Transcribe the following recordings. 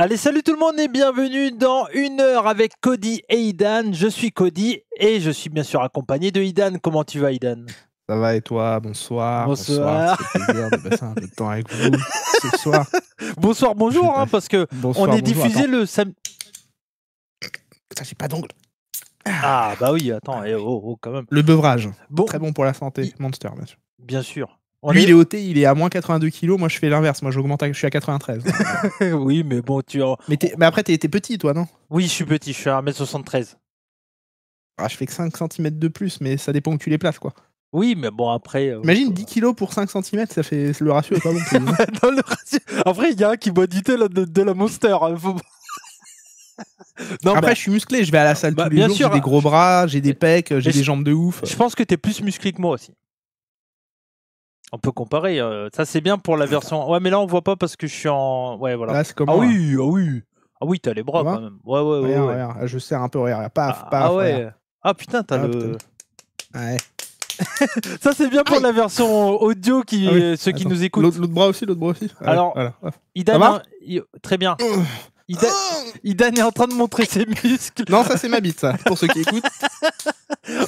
Allez, salut tout le monde et bienvenue dans 1 heure avec Cody et Idan. Je suis Cody et je suis bien sûr accompagné de Idan. Comment tu vas, Idan? Ça va et toi? Bonsoir. Bonsoir. Ça fait plaisir de passer un peu de temps avec vous ce soir. Bonsoir, bonjour, hein, parce que Bonsoir, on est bonjour, diffusé attends. le samedi. Ça, j'ai pas d'ongle. Ah bah oui, attends, quand même. Le beurrage, Bon, très bon pour la santé. Monster, bien sûr. bien sûr. Lui, il est ôté, il est à moins 82 kilos. Moi, je fais l'inverse. Moi, j'augmente, je suis à 93. Oui, mais bon, Mais après, t'es petit, toi, non? Oui, je suis petit, je suis à 1m73. Ah, je fais que 5 cm de plus, mais ça dépend où tu les places, quoi. Oui, mais bon, après. Imagine 10 kilos pour 5 cm, ça fait. Le ratio est pas bon. Plus, hein. Dans le ratio... Après, il y a un qui boit du thé là, de la Monster. Hein, faut... Non, après, je suis musclé, je vais à la salle tous les bien jours. sûr, J'ai des gros bras, j'ai des pecs, j'ai des jambes de ouf. Je pense que t'es plus musclé que moi aussi. On peut comparer. Ça, c'est bien pour la version. Ouais, mais là, on voit pas parce que je suis en. Ouais, voilà. Là, c'est comment, Ah oui, t'as les bras quand même. Ouais. Regarde, je serre un peu, regarde. Paf. Ouais. Regarde. Ah putain, t'as le. Putain. Ouais. Ça, c'est bien pour la version audio ceux qui nous écoutent. L'autre bras aussi. Alors, voilà. Idan, très bien. Idan est en train de montrer ses muscles. Non, ça c'est ma bite, ça, pour ceux qui écoutent.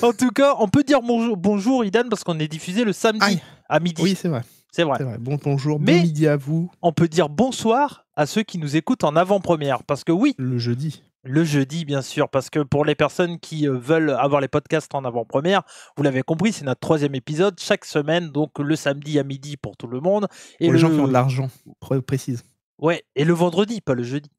En tout cas, on peut dire bonjour Idan parce qu'on est diffusé le samedi à midi. Oui, c'est vrai. C'est vrai. Bonjour, bon midi à vous. On peut dire bonsoir à ceux qui nous écoutent en avant-première parce que oui. Le jeudi. Le jeudi, bien sûr, parce que pour les personnes qui veulent avoir les podcasts en avant-première, vous l'avez compris, c'est notre 3e épisode chaque semaine, donc le samedi à midi pour tout le monde. Et pour les gens qui ont de l'argent, précise. Ouais, et le vendredi, pas le jeudi.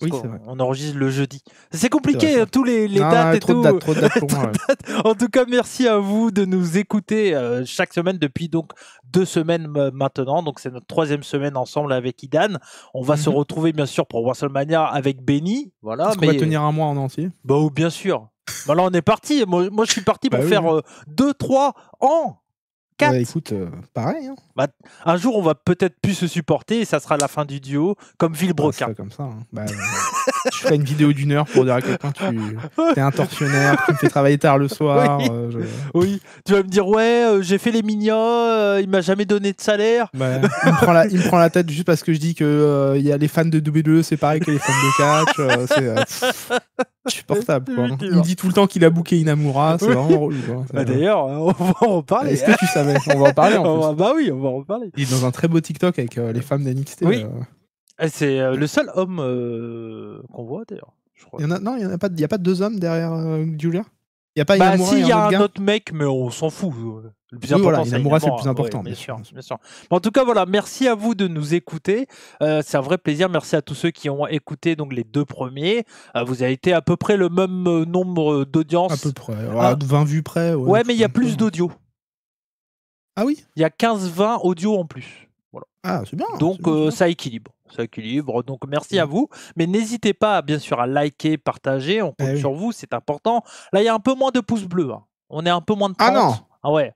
Oui, c'est vrai. On enregistre le jeudi. C'est compliqué, tous les dates et trop tout. Trop de dates pour moi. Ouais. En tout cas, merci à vous de nous écouter chaque semaine depuis donc 2 semaines maintenant. Donc c'est notre 3e semaine ensemble avec Idan. On va se retrouver bien sûr pour WrestleMania avec Benny. Voilà. Est-ce qu'on va tenir un mois en entier? Bah bien sûr. Bah là on est parti. Moi je suis parti pour faire 2-3 ans. 4. Bah, écoute, pareil. Hein. Bah, un jour, on va peut-être plus se supporter et ça sera la fin du duo, comme Villebrequin. Comme ça. Hein. Je ferai une vidéo d'1 heure pour dire à quelqu'un que t'es un tortionnaire, tu me fais travailler tard le soir. Oui, tu vas me dire, j'ai fait les mignons, il m'a jamais donné de salaire. Il me prend la tête juste parce que je dis que y a les fans de WWE, c'est pareil que les fans de catch. C'est insupportable. Quoi. Il me dit tout le temps qu'il a booké Inamura, c'est vraiment relou. D'ailleurs, on va en reparler. Est-ce que tu savais? On va en parler en plus. Bah oui, on va en reparler. Il est dans un très beau TikTok avec les femmes d'NXT. Oui. C'est le seul homme qu'on voit d'ailleurs. Je crois. Il n'y a pas 2 hommes derrière Julia? Il n'y a pas Inamura si, il y a un gars autre mec, mais on s'en fout. Le plus important, c'est Inamura, c'est le plus important. Bien sûr. En tout cas, voilà, merci à vous de nous écouter. C'est un vrai plaisir. Merci à tous ceux qui ont écouté donc, les 2 premiers. Vous avez été à peu près le même nombre d'audience. À peu près. 20 vues près. Ouais, mais il y a plus d'audio. Ah oui? Il y a 15-20 audio en plus. Voilà. Ah, c'est bien. Donc, ça équilibre. Donc merci à vous, mais n'hésitez pas bien sûr à liker, partager, on compte sur vous, c'est important. Là il y a un peu moins de pouces bleus, hein. On est un peu moins de 30. Ah non. Ah ouais,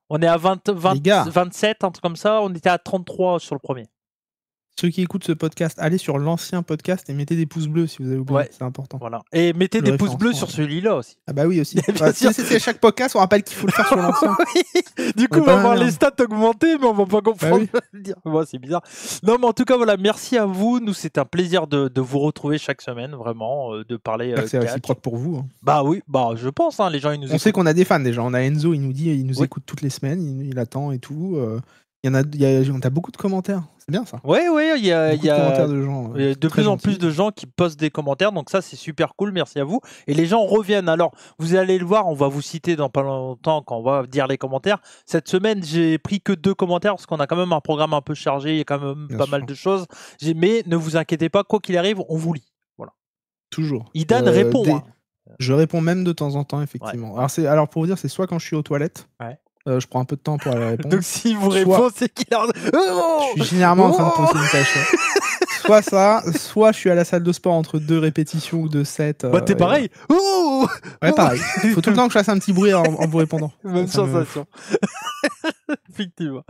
on est à 27, un truc comme ça, on était à 33 sur le premier. Ceux qui écoutent ce podcast, allez sur l'ancien podcast et mettez des pouces bleus si vous avez oublié, c'est important. Voilà. Et mettez des pouces bleus sur celui-là aussi. Ah bah oui aussi. C'est chaque podcast, on rappelle qu'il faut le faire sur l'ancien. Du coup, on va voir les stats augmenter, mais on va pas comprendre. C'est bizarre. Non, mais en tout cas, voilà, merci à vous. Nous, c'est un plaisir de vous retrouver chaque semaine, vraiment, de parler. C'est réciproque pour vous. Hein. Bah oui, je pense. Hein, les gens, ils nous écoutent. On sait qu'on a des fans déjà. On a Enzo, il nous dit, il nous écoute toutes les semaines, il attend et tout. On a beaucoup de commentaires. C'est bien ça. Oui, il y a de gens. De plus en plus de gens qui postent des commentaires. Donc ça, c'est super cool. Merci à vous. Et les gens reviennent. Alors, vous allez le voir. On va vous citer dans pas longtemps quand on va dire les commentaires. Cette semaine, j'ai pris que 2 commentaires parce qu'on a quand même un programme un peu chargé. Il y a quand même pas mal de choses. Mais ne vous inquiétez pas. Quoi qu'il arrive, on vous lit. Voilà. Toujours. Idan répond. Hein. Je réponds même de temps en temps, effectivement. Ouais. Alors, pour vous dire, c'est soit quand je suis aux toilettes. Ouais. Je prends un peu de temps pour aller répondre. Donc si vous répondez, c'est qu'il a... Je suis généralement en train de poser une tâche. Soit ça, soit je suis à la salle de sport entre 2 répétitions ou 2 sets. T'es pareil. Ouais, pareil. Il faut tout le temps que je fasse un petit bruit en vous répondant. Même sensation. Effectivement.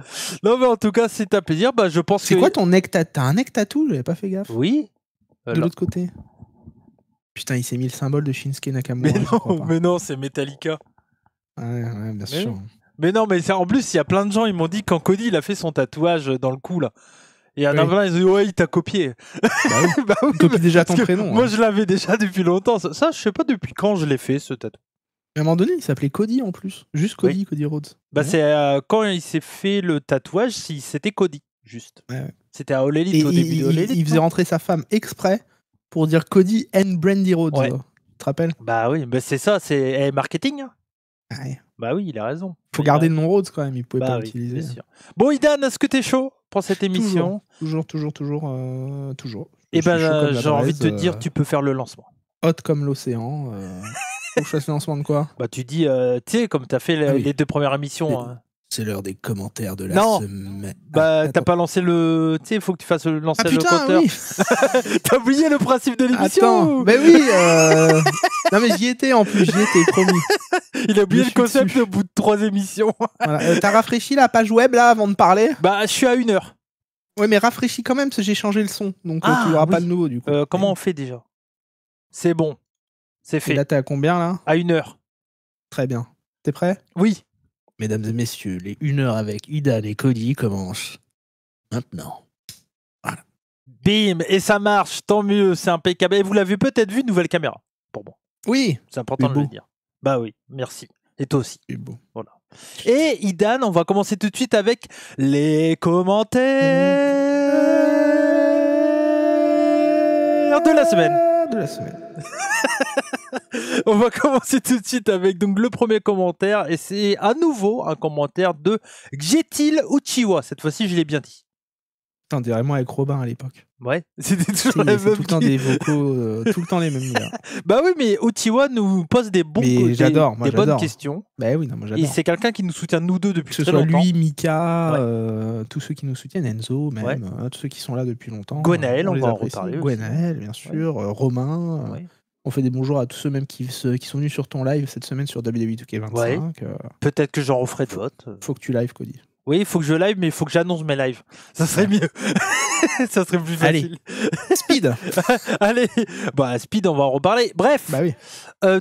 Non mais en tout cas, c'est un plaisir. Je pense c'est quoi ton neck tattoo? T'as un neck tattoo? J'avais pas fait gaffe. Oui. De l'autre côté. Putain, il s'est mis le symbole de Shinsuke Nakamura. Mais non, c'est Metallica. Ouais, bien sûr. Mais non, mais en plus, il y a plein de gens, ils m'ont dit quand Cody il a fait son tatouage dans le cou là. Et un plein, ils disent ouais, il t'a copié. Bah oui. Bah oui, Copie déjà ton prénom. Moi, je l'avais déjà depuis longtemps. Ça, je sais pas depuis quand je l'ai fait, ce tatou. À un moment donné, il s'appelait Cody en plus. Juste Cody, Oui. Cody Rhodes. Bah, c'est quand il s'est fait le tatouage, c'était Cody, juste. Ouais. C'était à All Elite, au début de All Elite. Il faisait rentrer sa femme exprès pour dire Cody and Brandy Rhodes. Ouais. Tu te rappelles? Bah oui, bah c'est ça, c'est marketing. Hein. Ouais. Bah oui, il a raison. Faut garder le nom Rhodes quand même, il pouvait pas l'utiliser. Bien sûr. Bon, Idan, est-ce que t'es chaud pour cette émission? Toujours. Et ben, j'ai envie de te dire, tu peux faire le lancement. Hot comme l'océan. Faut que je fasse le lancement de quoi? Bah tu dis, tu sais, comme t'as fait les 2 premières émissions. C'est l'heure des commentaires de la semaine. Bah t'as pas lancé le... Tu sais, il faut que tu fasses lancer le compteur. Oui. T'as oublié le principe de l'émission. Mais oui. Non mais j'y étais en plus, promis. Il a oublié le concept au bout de 3 émissions. Voilà. T'as rafraîchi la page web là avant de parler? Bah je suis à 1 heure. Ouais mais rafraîchis quand même parce que j'ai changé le son. Donc tu n'auras pas de nouveau du coup. Comment on fait déjà? C'est bon. C'est fait. Et là t'es à combien là? À 1 heure. Très bien. T'es prêt? Oui. Mesdames et messieurs, les 1 heure avec Idan et Cody commencent maintenant. Voilà. Bim. Et ça marche. Tant mieux. C'est impeccable. Et vous l'avez peut-être vu, nouvelle caméra. Pour moi. Oui. C'est important de le dire. Bah oui. Merci. Et toi aussi. C'est beau. Voilà. Et Idan, on va commencer tout de suite avec les commentaires de la semaine. On va commencer tout de suite avec donc le premier commentaire et c'est à nouveau un commentaire de Gjetil Uchiwa. Cette fois-ci, je l'ai bien dit. On dirait moi avec Robin à l'époque. Ouais, c'était toujours la même. Tout le temps des vocaux, tout le temps les mêmes. Bah oui, mais Uchiwa nous pose des bonnes questions. Bah oui, non, moi j'adore. Et c'est quelqu'un qui nous soutient nous deux depuis très longtemps. Que ce soit lui, Mika, tous ceux qui nous soutiennent, Enzo même, tous ceux qui sont là depuis longtemps. Gwenaël, on va en reparler. Gwenaël, bien sûr, Romain. On fait des bonjours à tous ceux même qui sont venus sur ton live cette semaine sur WWE 2K25. Ouais. Peut-être que j'en referai d'autres. Faut que tu live, Cody. Oui, il faut que je live, mais il faut que j'annonce mes lives. Ça serait mieux. Ça serait plus facile. Allez, Speed. Allez, bah Speed, on va en reparler. Bref, bah oui.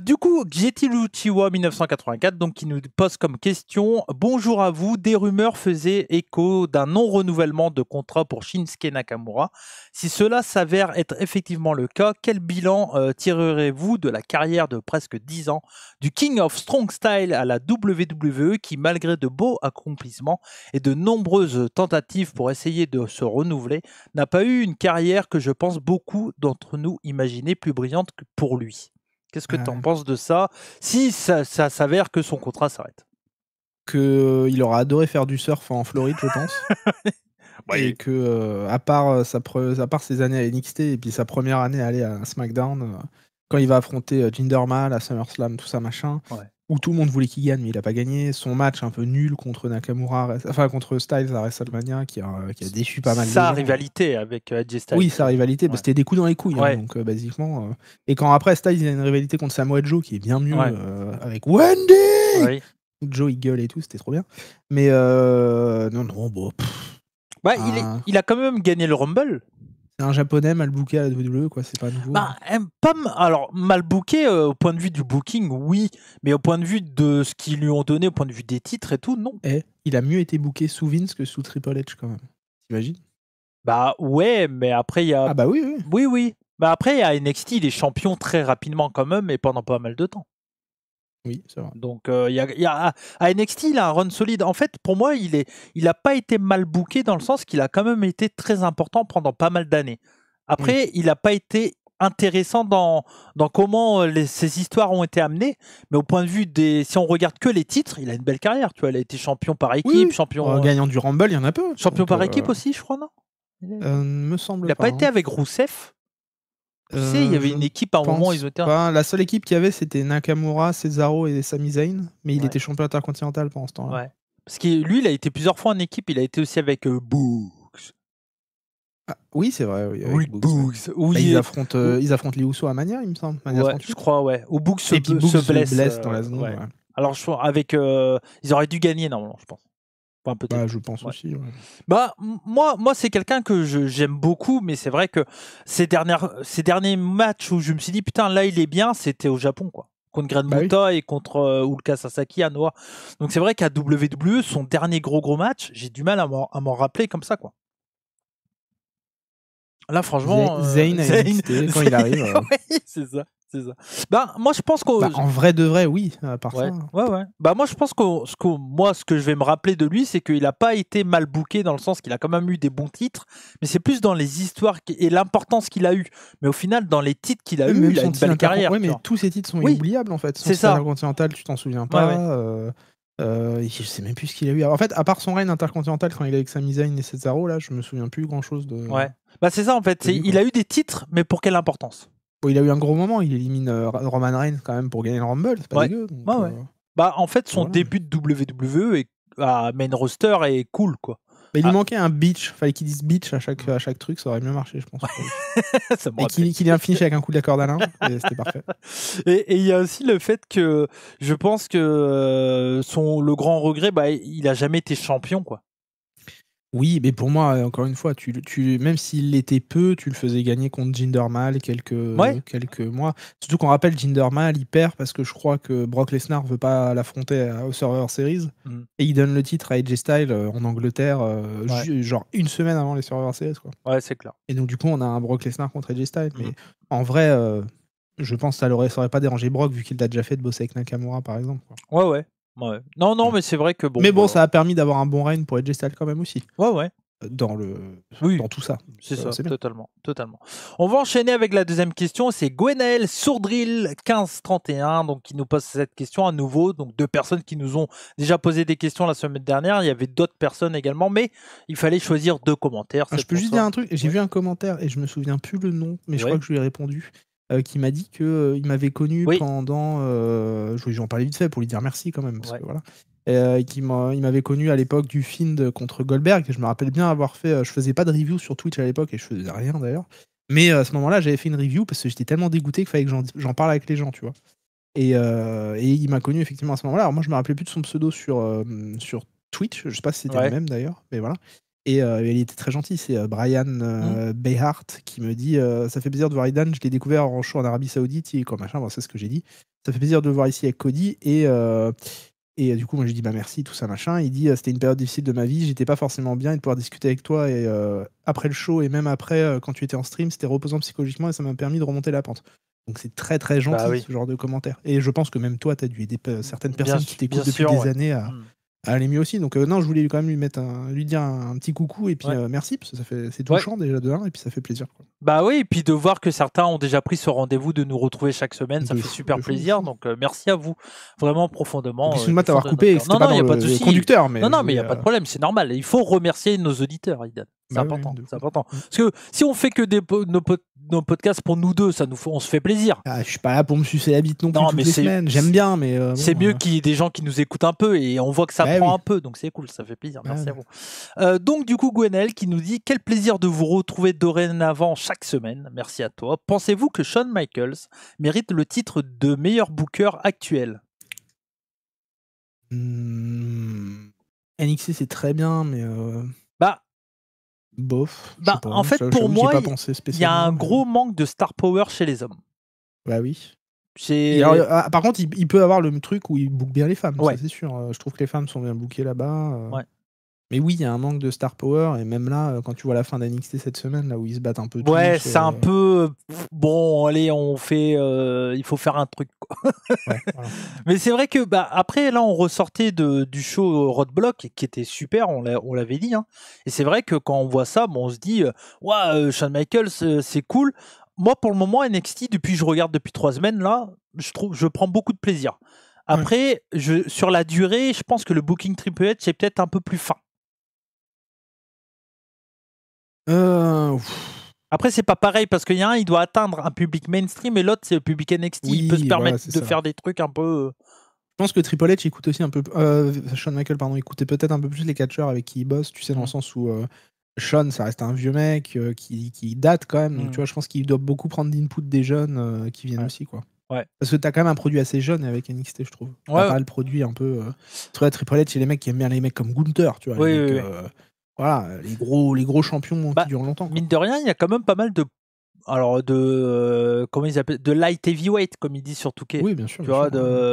Du coup, Gjetil Uchiwa 1984, donc qui nous pose comme question: bonjour à vous. Des rumeurs faisaient écho d'un non-renouvellement de contrat pour Shinsuke Nakamura. Si cela s'avère être effectivement le cas, quel bilan tirerez-vous de la carrière de presque 10 ans du King of Strong Style à la WWE qui, malgré de beaux accomplissements et de nombreuses tentatives pour essayer de se renouveler, n'a pas eu une carrière que je pense beaucoup d'entre nous imaginaient plus brillante que pour lui? Qu'est-ce que tu en penses de ça, si ça s'avère que son contrat s'arrête? Il aura adoré faire du surf en Floride, je pense. Et que, à part ses années à NXT et puis sa première année à aller à SmackDown, quand il va affronter Jinder Mahal à SummerSlam, tout ça machin, où tout le monde voulait qu'il gagne, mais il n'a pas gagné. Son match un peu nul contre Nakamura, enfin contre Styles à WrestleMania, qui a déçu pas mal de gens. Sa rivalité avec AJ Styles. Oui, sa rivalité, c'était des coups dans les couilles. Donc, basiquement. Et quand après Styles, il a une rivalité contre Samoa Joe qui est bien mieux avec Wendy. Joe, il gueule et tout, c'était trop bien. Mais non, bon. Il a quand même gagné le Rumble. C'est un japonais mal booké à la WWE, quoi, c'est pas nouveau. Alors, mal booké au point de vue du booking, oui, mais au point de vue de ce qu'ils lui ont donné, au point de vue des titres et tout, non. Il a mieux été booké sous Vince que sous Triple H, quand même. T'imagines? Bah ouais, mais après il y a... Ah bah oui. Oui. Bah après, il y a NXT, il est champion très rapidement quand même, et pendant pas mal de temps. Oui, c'est vrai. Donc, à NXT, il a un run solide. En fait, pour moi, il n'a pas été mal booké dans le sens qu'il a quand même été très important pendant pas mal d'années. Après, il n'a pas été intéressant dans comment ces histoires ont été amenées. Mais au point de vue si on regarde que les titres, il a une belle carrière. Tu vois, il a été champion par équipe, champion... gagnant du Rumble, il y en a peu. Champion par équipe aussi, je crois, non? Me semble pas. Il n'a pas été avec Rousseff? Tu sais, il y avait une équipe à un moment, ils étaient... La seule équipe qu'il y avait, c'était Nakamura, Cesaro et Sami Zayn, mais il était champion intercontinental pendant ce temps-là. Ouais. Parce que lui, il a été plusieurs fois en équipe, il a été aussi avec Boogs. Oui, c'est vrai. Oui, Rick Boogs. Ils affrontent les Usos à Mania, il me semble. Mania je crois, Ou Boogs se blesse dans la seconde. Alors, je crois, ils auraient dû gagner, normalement, je pense. Je pense aussi. Moi, c'est quelqu'un que j'aime beaucoup, mais c'est vrai que ces derniers matchs où je me suis dit putain, là il est bien, c'était au Japon, quoi, contre Great Muta et contre Ulka Sasaki à Noah. Donc c'est vrai qu'à WWE, son dernier gros match, j'ai du mal à m'en rappeler comme ça, quoi. Là, franchement, Zayn à NXT, quand il arrive. Oui, c'est ça. Bah, moi, je pense qu'on. En vrai de vrai, oui, à part ça. Ouais. Bah, moi, je pense ce que je vais me rappeler de lui, c'est qu'il n'a pas été mal booké dans le sens qu'il a quand même eu des bons titres, mais c'est plus dans les histoires et l'importance qu'il a eu. Mais au final, dans les titres qu'il a eu, il a une belle carrière. Oui, mais tous ces titres sont inoubliables en fait. C'est ça. Intercontinental, tu t'en souviens pas. Je sais même plus ce qu'il a eu. En fait, à part son règne intercontinental quand il est avec Sami Zayn et Cesaro, là, je me souviens plus grand chose de. Ouais. Bah, c'est ça en fait. Il a eu des titres, mais pour quelle importance? Bon, il a eu un gros moment, il élimine Roman Reigns quand même pour gagner le Rumble, c'est pas dégueu. Donc, Bah, en fait, son début de WWE à main roster est cool, quoi. Mais il lui manquait un bitch, fallait qu'il dise bitch à chaque truc, ça aurait mieux marché, je pense. Et qu'il ait un finish avec un coup de la corde à l'un, c'était parfait. Et il y a aussi le fait que je pense que le grand regret, bah, il a jamais été champion, quoi. Oui, mais pour moi, encore une fois, même s'il l'était peu, tu le faisais gagner contre Jinder Mahal quelques mois. Surtout qu'on rappelle, Jinder Mahal, il perd parce que je crois que Brock Lesnar veut pas l'affronter au Survivor Series. Et il donne le titre à AJ Styles en Angleterre, genre une semaine avant les Survivor Series, quoi. Ouais, c'est clair. Et donc, du coup, on a un Brock Lesnar contre AJ Styles. Mais en vrai, je pense que ça aurait pas dérangé Brock, vu qu'il l'a déjà fait de bosser avec Nakamura, par exemple, quoi. Ouais. Non, mais c'est vrai que bon. Mais bon, ça a permis d'avoir un bon règne pour AJ Styles quand même aussi. Ouais. Dans tout ça. C'est ça, totalement. On va enchaîner avec la deuxième question. C'est Gwenaël Sourdrill 1531 donc qui nous pose cette question à nouveau. Donc 2 personnes qui nous ont déjà posé des questions la semaine dernière. Il y avait d'autres personnes également, mais il fallait choisir 2 commentaires. Je peux juste dire un truc. J'ai vu un commentaire et je me souviens plus le nom, mais je crois que je lui ai répondu. Qui m'a dit qu'il m'avait connu pendant. J'en parlais vite fait pour lui dire merci quand même. Parce que, voilà. Il m'avait connu à l'époque du Fiend contre Goldberg. Et je me rappelle bien avoir fait. Je faisais pas de review sur Twitch à l'époque et je faisais rien d'ailleurs. Mais à ce moment-là, j'avais fait une review parce que j'étais tellement dégoûté qu'il fallait que j'en parle avec les gens, tu vois. Et il m'a connu effectivement à ce moment-là. Alors moi, je me rappelais plus de son pseudo sur Twitch. Je sais pas si c'était le même d'ailleurs, mais voilà. Et il était très gentil, c'est Brian Bayhart qui me dit ça fait plaisir de voir Aidan, je l'ai découvert en show en Arabie Saoudite, et quoi machin, bon, c'est ce que j'ai dit. Ça fait plaisir de le voir ici avec Cody, et du coup moi j'ai dit bah merci, tout ça machin. Il dit c'était une période difficile de ma vie, j'étais pas forcément bien, et de pouvoir discuter avec toi et après le show et même après quand tu étais en stream, c'était reposant psychologiquement et ça m'a permis de remonter la pente. Donc c'est très très gentil ce genre de commentaires. Et je pense que même toi t'as dû aider certaines personnes qui t'écoutent depuis des années à aller mieux aussi. Donc non, je voulais quand même lui dire un petit coucou et puis merci, parce que c'est touchant déjà de 1 et puis ça fait plaisir, quoi. Bah oui, et puis de voir que certains ont déjà pris ce rendez-vous de nous retrouver chaque semaine, ça fait super plaisir. Donc merci à vous, vraiment profondément. Excuse-moi de t'avoir coupé, c'était pas dans le conducteur. Mais non, mais il n'y a pas de problème, c'est normal. Il faut remercier nos auditeurs, Aidan. C'est important. Parce que si on fait que nos podcasts pour nous deux, on se fait plaisir. Je suis pas là pour me sucer la bite non plus toutes les semaines. J'aime bien, mais c'est mieux qu'il y ait des gens qui nous écoutent un peu et on voit que ça prend un peu, donc c'est cool, ça fait plaisir. Merci à vous. Donc du coup, Gwenaël qui nous dit quel plaisir de vous retrouver dorénavant chaque semaine. Merci à toi. Pensez-vous que Shawn Michaels mérite le titre de meilleur booker actuel? NXT c'est très bien, mais bof. En fait, pour moi, il y a un gros manque de star power chez les hommes. Bah oui. Alors, par contre, il peut avoir le truc où il book bien les femmes, ça c'est sûr. Je trouve que les femmes sont bien bookées là-bas. Mais oui, il y a un manque de star power, et même là, quand tu vois la fin d'NXT cette semaine, là où ils se battent un peu tous. Ouais, c'est un peu bon. Allez, il faut faire un truc, quoi. Voilà. Mais c'est vrai que après, là, on ressortait du show Roadblock qui était super, on l'avait dit. Hein. Et c'est vrai que quand on voit ça, on se dit, Shawn Michaels, c'est cool. Moi, pour le moment, NXT, je regarde depuis 3 semaines, là, je prends beaucoup de plaisir. Après, sur la durée, je pense que le booking Triple H c'est peut-être un peu plus fin. Après, c'est pas pareil parce qu'il y a un, il doit atteindre un public mainstream et l'autre, c'est le public NXT. Il peut se permettre de faire des trucs un peu. Je pense que Triple H écoute aussi un peu. Shawn Michaels, pardon, écoutait peut-être un peu plus les catcheurs avec qui il bosse, tu sais, dans le sens où Shawn, ça reste un vieux mec qui date quand même. Donc, tu vois, je pense qu'il doit beaucoup prendre d'input des jeunes qui viennent aussi, quoi. Ouais. Parce que t'as quand même un produit assez jeune avec NXT, je trouve. T'as pas le produit un peu. Tu vois, Triple H, c'est les mecs qui aiment bien les mecs comme Gunther, tu vois. Voilà, les gros champions qui durent longtemps, quoi. Mine de rien, il y a quand même pas mal de. Alors, comment ils appellent, de light heavyweight, comme ils disent sur Touquet. Oui, bien sûr. Tu vois,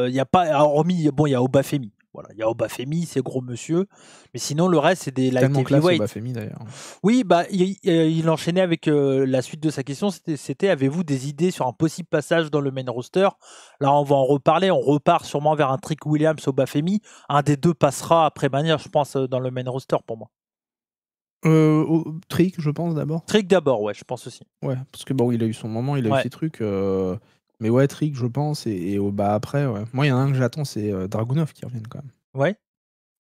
il y a pas. Hormis, il y a Obafemi. Voilà, il y a Obafemi, c'est gros monsieur. Mais sinon, le reste, c'est des light Tellement classe heavyweight. Obafemi d'ailleurs. Oui, bah, il enchaînait avec la suite de sa question. C'était avez-vous des idées sur un possible passage dans le main roster? Là, on va en reparler. On repart sûrement vers un Trick Williams, Obafemi. Un des deux passera après Mania, je pense, dans le main roster pour moi. Trick, je pense d'abord. Trick d'abord, ouais, je pense aussi. Ouais, parce que bon, il a eu son moment, il a eu ses trucs. Mais ouais, Trick, je pense, et Oba après, ouais. Moi, il y en a un que j'attends, c'est Dragunov qui revienne quand même. Ouais.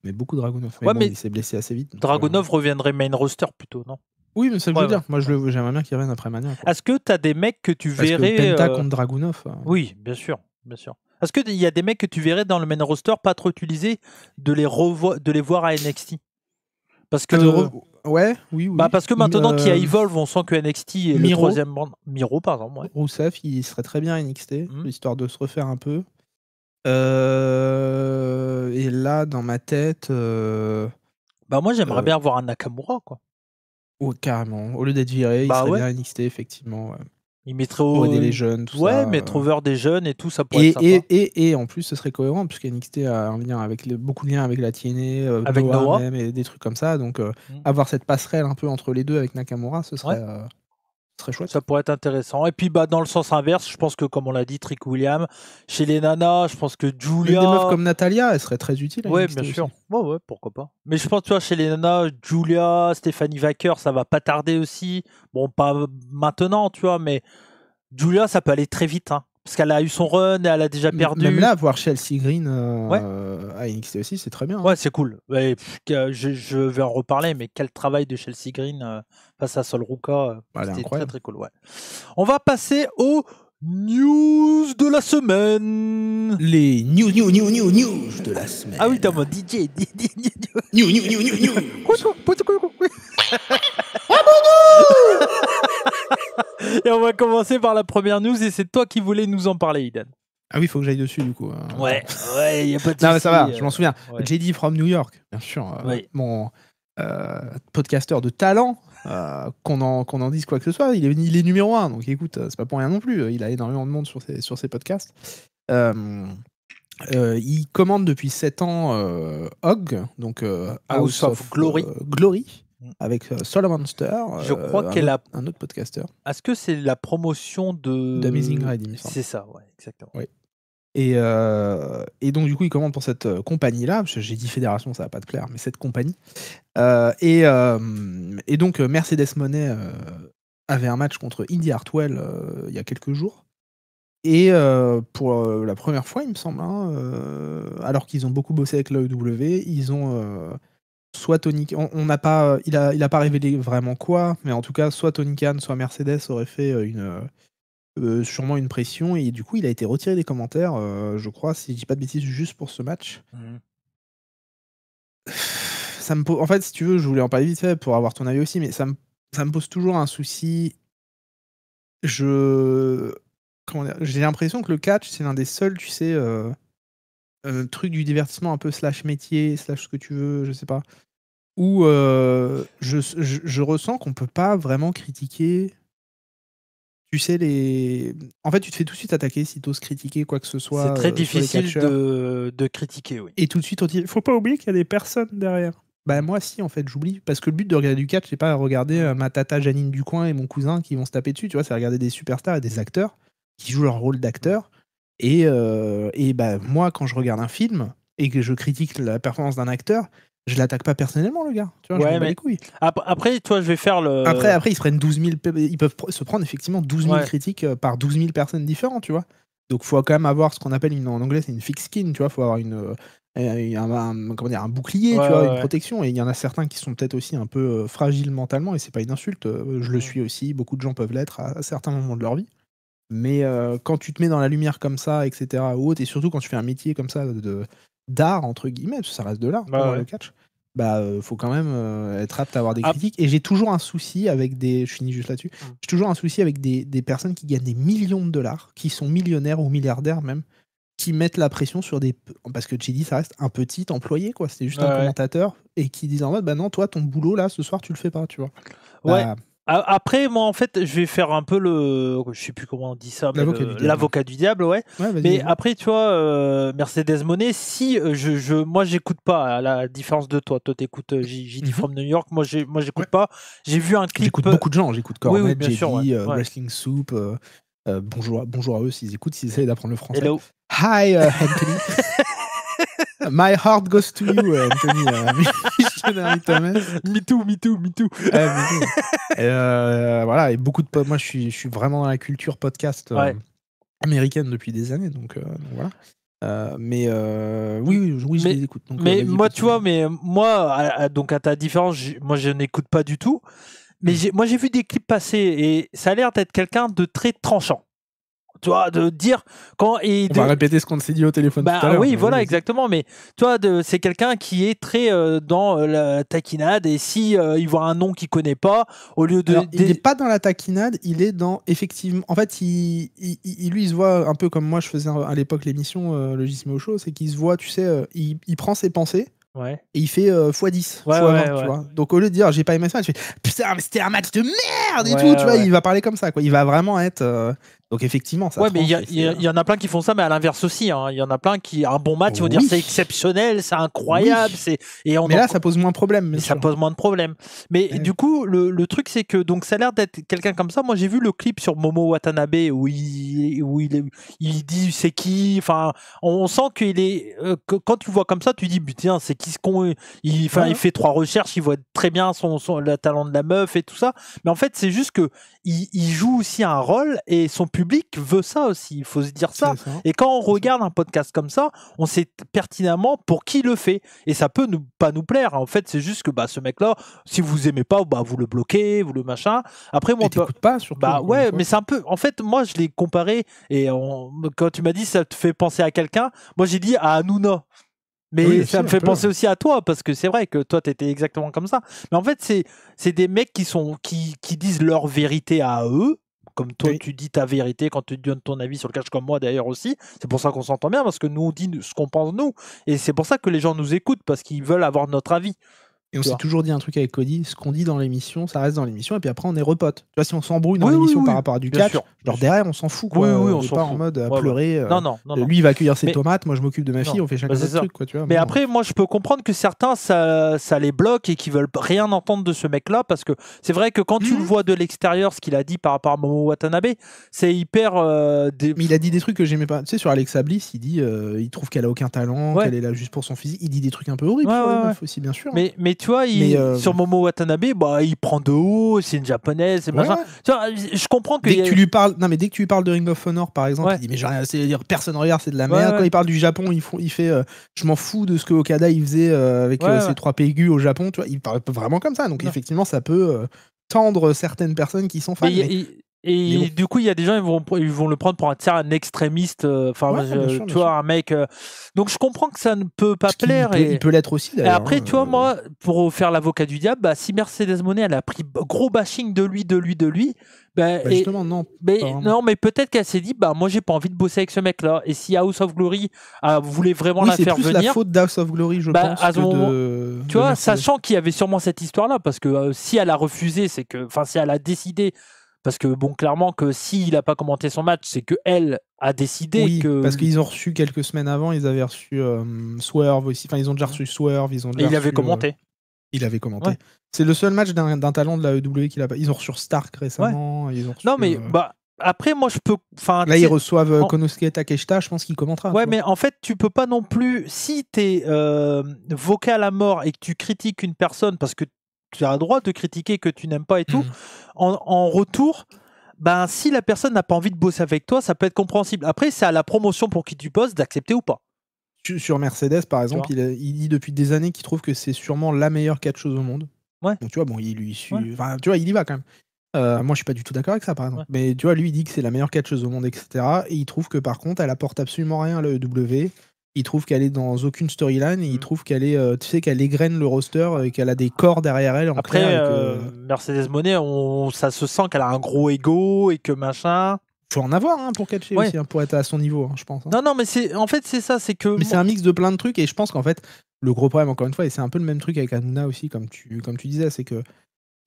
Mais beaucoup Dragunov. Ouais, mais il s'est blessé assez vite. Dragunov reviendrait main roster plutôt, non? Oui, mais c'est ça que je veux dire. Moi, j'aimerais bien qu'il revienne après Mania. Est-ce que tu as des mecs que tu verrais. Parce que Penta contre Dragunov. Oui, bien sûr. Bien sûr. Est-ce qu'il y a des mecs que tu verrais dans le main roster pas trop utilisés de les voir à NXT? Parce que. Ouais, oui. Bah parce que maintenant qu'il y a Evolve, on sent que NXT est le troisième band. Miro, par exemple. Ouais. Rousseff, il serait très bien à NXT, histoire de se refaire un peu. Et là, dans ma tête. Bah moi, j'aimerais bien avoir un Nakamura, quoi. Oh, carrément. Au lieu d'être viré, il serait bien à NXT, effectivement. Ouais. Il mettrait pour aider les jeunes, tout ça. Ouais, mettre over des jeunes et tout, ça pourrait être sympa. Et en plus, ce serait cohérent, puisque NXT a un lien avec beaucoup de liens avec la TNA, avec Noah même, et des trucs comme ça. Donc, avoir cette passerelle un peu entre les deux avec Nakamura, ce serait chouette. Ça pourrait être intéressant. Et puis, bah, dans le sens inverse, je pense que, comme on l'a dit, Trick Williams, chez les nanas, je pense que Julia. Des meufs comme Natalia, elle serait très utile. Ouais, bien sûr. Ouais, pourquoi pas. Mais je pense, tu vois, chez les nanas, Julia, Stephanie Vaker, ça va pas tarder aussi. Bon, pas maintenant, tu vois, mais Julia, ça peut aller très vite, hein. Parce qu'elle a eu son run et elle a déjà perdu. Même là, voir Chelsea Green à NXT aussi, c'est très bien. Ouais, c'est cool. Ouais, je vais en reparler, mais quel travail de Chelsea Green face à Sol Ruka. C'était très très cool. Ouais. On va passer aux news de la semaine. Les news de la semaine. Ah oui, t'es en mode DJ. News. Et on va commencer par la première news, et c'est toi qui voulais nous en parler, Idan. Ah oui, il faut que j'aille dessus, du coup. Ouais, il n'y a pas de souci. Non, mais ça va, je m'en souviens. Ouais. JD from New York, bien sûr. Mon podcasteur de talent, qu'on en dise quoi que ce soit, il est numéro 1, donc écoute, c'est pas pour rien non plus. Il a énormément de monde sur ses podcasts. Il commande depuis 7 ans Hog, donc House of Glory. Avec Solar Monster, je crois un autre podcasteur. Est-ce que c'est la promotion d'Amazing Red, il me semble. C'est ça, ouais, exactement. Oui. Et donc du coup, il commande pour cette compagnie-là, parce que j'ai dit fédération, ça va pas te plaire, mais cette compagnie. Et donc Mercedes Moné avait un match contre Indy Hartwell il y a quelques jours. Et pour la première fois, il me semble, alors qu'ils ont beaucoup bossé avec l'AEW, ils ont soit Tony, on n'a pas, il a pas révélé vraiment quoi, mais en tout cas, soit Tony Khan, soit Mercedes aurait fait sûrement une pression, et du coup, il a été retiré des commentaires, je crois, si je dis pas de bêtises, juste pour ce match. Ça me en fait, si tu veux, je voulais en parler vite fait pour avoir ton avis aussi, mais ça me pose toujours un souci. J'ai l'impression que le catch, c'est l'un des seuls, tu sais, trucs du divertissement un peu / métier, / ce que tu veux, je sais pas, où je ressens qu'on peut pas vraiment critiquer. Tu sais, en fait, tu te fais tout de suite attaquer si tu oses critiquer quoi que ce soit. C'est très difficile de critiquer, oui. Et tout de suite, on dit faut pas oublier qu'il y a des personnes derrière. Bah, moi, si, en fait, j'oublie. Parce que le but de regarder du catch, c'est pas regarder ma tata Janine Ducoin et mon cousin qui vont se taper dessus, tu vois, c'est regarder des superstars et des acteurs qui jouent leur rôle d'acteur. Et bah, moi, quand je regarde un film et que je critique la performance d'un acteur, je l'attaque pas personnellement, le gars. Tu vois, je m'en bats les couilles. Après, toi, je vais faire le. Après, ils se prennent 12 000. Ils peuvent se prendre effectivement 12 000 critiques par 12 000 personnes différentes, tu vois. Donc, faut quand même avoir ce qu'on appelle en anglais, c'est une thick skin, tu vois. Faut avoir un bouclier, tu vois, une protection. Et il y en a certains qui sont peut-être aussi un peu fragiles mentalement, et c'est pas une insulte. Je le suis aussi. Beaucoup de gens peuvent l'être à certains moments de leur vie. Mais quand tu te mets dans la lumière comme ça, etc., ou autre, et surtout quand tu fais un métier comme ça d'art, entre guillemets, parce que ça reste de l'art, le catch, bah, faut quand même être apte à avoir des critiques. Et j'ai toujours un souci avec je finis juste là-dessus, j'ai toujours un souci avec des personnes qui gagnent des millions de dollars, qui sont millionnaires ou milliardaires même, qui mettent la pression sur parce que JD, ça reste un petit employé, quoi. C'est juste un commentateur, et qui disent en mode, bah non, toi, ton boulot, là, ce soir, tu le fais pas, tu vois. Ouais. Après, moi, en fait, je vais faire un peu je sais plus comment on dit ça, l'avocat du diable, ouais. Mais après, tu vois, Mercedes Moné, si moi, j'écoute pas, à la différence de toi. Toi, t'écoutes JD from New York. Moi, j'écoute pas. J'ai vu un clip. J'écoute beaucoup de gens. J'écoute Cornet, bien sûr, JD, Wrestling Soup. Bonjour à eux s'ils écoutent, s'ils essayent d'apprendre le français. Hello. Hi, Anthony. My heart goes to you, Anthony. Me too. Voilà, et beaucoup de moi, je suis vraiment dans la culture podcast américaine depuis des années, donc voilà. Oui, je les écoute. Donc, mais moi, tu vois, donc à ta différence, moi, je n'écoute pas du tout. Mais moi, j'ai vu des clips passer et ça a l'air d'être quelqu'un de très tranchant. Tu vois, de dire on va répéter ce qu'on s'est dit au téléphone tout à l'heure. Oui, voilà, exactement. Mais tu vois, c'est quelqu'un qui est très dans la taquinade, et si il voit un nom qu'il connaît pas, au lieu de... il n'est pas dans la taquinade, il est dans, effectivement, en fait, lui, il se voit un peu comme moi, je faisais à l'époque l'émission Le Gizmo Show, c'est qu'il se voit, tu sais, il prend ses pensées, et il fait x10, x20, tu vois. Donc au lieu de dire j'ai pas aimé ça, il fait putain, mais c'était un match de merde et tout, tu vois, il va parler comme ça, quoi. Il va vraiment être... Donc effectivement, ça. Mais il y en a plein qui font ça, mais à l'inverse aussi. Il y en a plein qui, un bon match, ils vont dire c'est exceptionnel, c'est incroyable. Mais là, ça pose moins de problèmes. Ça pose moins de problèmes. Mais du coup, le truc, c'est que donc ça a l'air d'être quelqu'un comme ça. Moi, j'ai vu le clip sur Momo Watanabe où il dit c'est qui. Enfin, on sent qu'il est. Quand tu le vois comme ça, tu dis putain, c'est qui ce con. Il fait 3 recherches, il voit très bien le talent de la meuf et tout ça. Mais en fait, c'est juste que il joue aussi un rôle et son public veut ça aussi, il faut se dire ça. Et quand on regarde un podcast comme ça, on sait pertinemment pour qui le fait. Et ça peut pas nous plaire. En fait, c'est juste que ce mec-là, si vous aimez pas, vous le bloquez, vous le machin. Après, moi, t'écoutes pas surtout. Mais c'est un peu. En fait, moi, je l'ai comparé et quand tu m'as dit ça te fait penser à quelqu'un, moi j'ai dit à Hanouna. Mais ça me fait penser aussi à toi, parce que c'est vrai que toi, tu étais exactement comme ça. Mais en fait, c'est des mecs qui disent leur vérité à eux, comme toi, tu dis ta vérité quand tu donnes ton avis sur le catch, comme moi d'ailleurs aussi. C'est pour ça qu'on s'entend bien, parce que nous, on dit ce qu'on pense nous. Et c'est pour ça que les gens nous écoutent, parce qu'ils veulent avoir notre avis. Et on s'est toujours dit un truc avec Cody, ce qu'on dit dans l'émission, ça reste dans l'émission, et puis après on est repotes. Tu vois, si on s'embrouille dans l'émission par rapport à du catch, derrière on s'en fout, quoi. On est pas en mode à pleurer. Non. Lui il va accueillir ses tomates, moi je m'occupe de ma fille, on fait chacun notre truc, quoi, tu vois. Mais après, moi je peux comprendre que certains ça les bloque et qu'ils veulent rien entendre de ce mec-là, parce que c'est vrai que quand tu le vois de l'extérieur, ce qu'il a dit par rapport à Momo Watanabe, c'est hyper. Mais il a dit des trucs que j'aimais pas. Tu sais, sur Alexa Bliss, il dit il trouve qu'elle a aucun talent, qu'elle est là juste pour son physique. Il dit des trucs un peu horribles sur les meufs aussi, bien sûr. Mais tu vois, sur Momo Watanabe, il prend de haut, c'est une japonaise, c'est machin. Tu vois, je comprends que. Dès que tu lui parles de Ring of Honor, par exemple, il dit mais j'ai rien à dire, personne regarde, c'est de la merde. Quand il parle du Japon, il fait je m'en fous de ce que Okada il faisait avec ses 3 PGU au Japon, tu vois, il parle vraiment comme ça. Donc effectivement, ça peut tendre certaines personnes qui sont fans. Et du coup, il y a des gens, ils vont le prendre pour un extrémiste. Tu vois, un mec. Donc, je comprends que ça ne peut pas plaire. Il peut l'être aussi, d'ailleurs. Et après, tu vois, moi, pour faire l'avocat du diable, si Mercedes Moné, elle a pris gros bashing de lui. Justement, non. Non, mais peut-être qu'elle s'est dit, moi, j'ai pas envie de bosser avec ce mec-là. Et si House of Glory voulait vraiment la faire venir. C'est plus la faute d'House of Glory, je pense. À ce moment, tu vois, sachant qu'il y avait sûrement cette histoire-là, parce que si elle a refusé, si elle a décidé. Parce que clairement que s'il n'a pas commenté son match, c'est qu'elle a décidé que... parce qu'ils ont reçu quelques semaines avant, ils avaient reçu Swerve aussi. Enfin, ils ont déjà reçu Swerve, Et il avait commenté. Il avait commenté. C'est le seul match d'un talent de la EW qu'il a pas. Ils ont reçu Stark récemment. Ils ont reçu, après, moi, je peux... Là, ils reçoivent Konosuke et Takeshita, je pense qu'il commentera. Ouais, mais en fait, tu peux pas non plus... Si t'es vocal à mort et que tu critiques une personne parce que tu as le droit de critiquer que tu n'aimes pas et tout, en retour, si la personne n'a pas envie de bosser avec toi, ça peut être compréhensible. Après, c'est à la promotion pour qui tu bosses d'accepter ou pas. Sur Mercedes, par exemple, il dit depuis des années qu'il trouve que c'est sûrement la meilleure catcheuse au monde. Donc tu vois, il lui suit. Enfin, tu vois, il y va quand même. Moi, je suis pas du tout d'accord avec ça, par exemple. Mais tu vois, lui, il dit que c'est la meilleure catcheuse au monde, etc. Et il trouve que par contre, elle apporte absolument rien à l'EW. Il trouve qu'elle est dans aucune storyline et il trouve qu'elle est, tu sais, qu'elle égrène le roster et qu'elle a des corps derrière elle. Après, Mercedes Moné, ça se sent qu'elle a un gros ego et que machin. Faut en avoir pour catcher aussi, pour être à son niveau, je pense. Non, mais en fait, c'est ça, c'est que. Mais c'est un mix de plein de trucs et je pense qu'en fait, le gros problème, encore une fois, et c'est un peu le même truc avec Hanouna aussi, comme tu disais, c'est que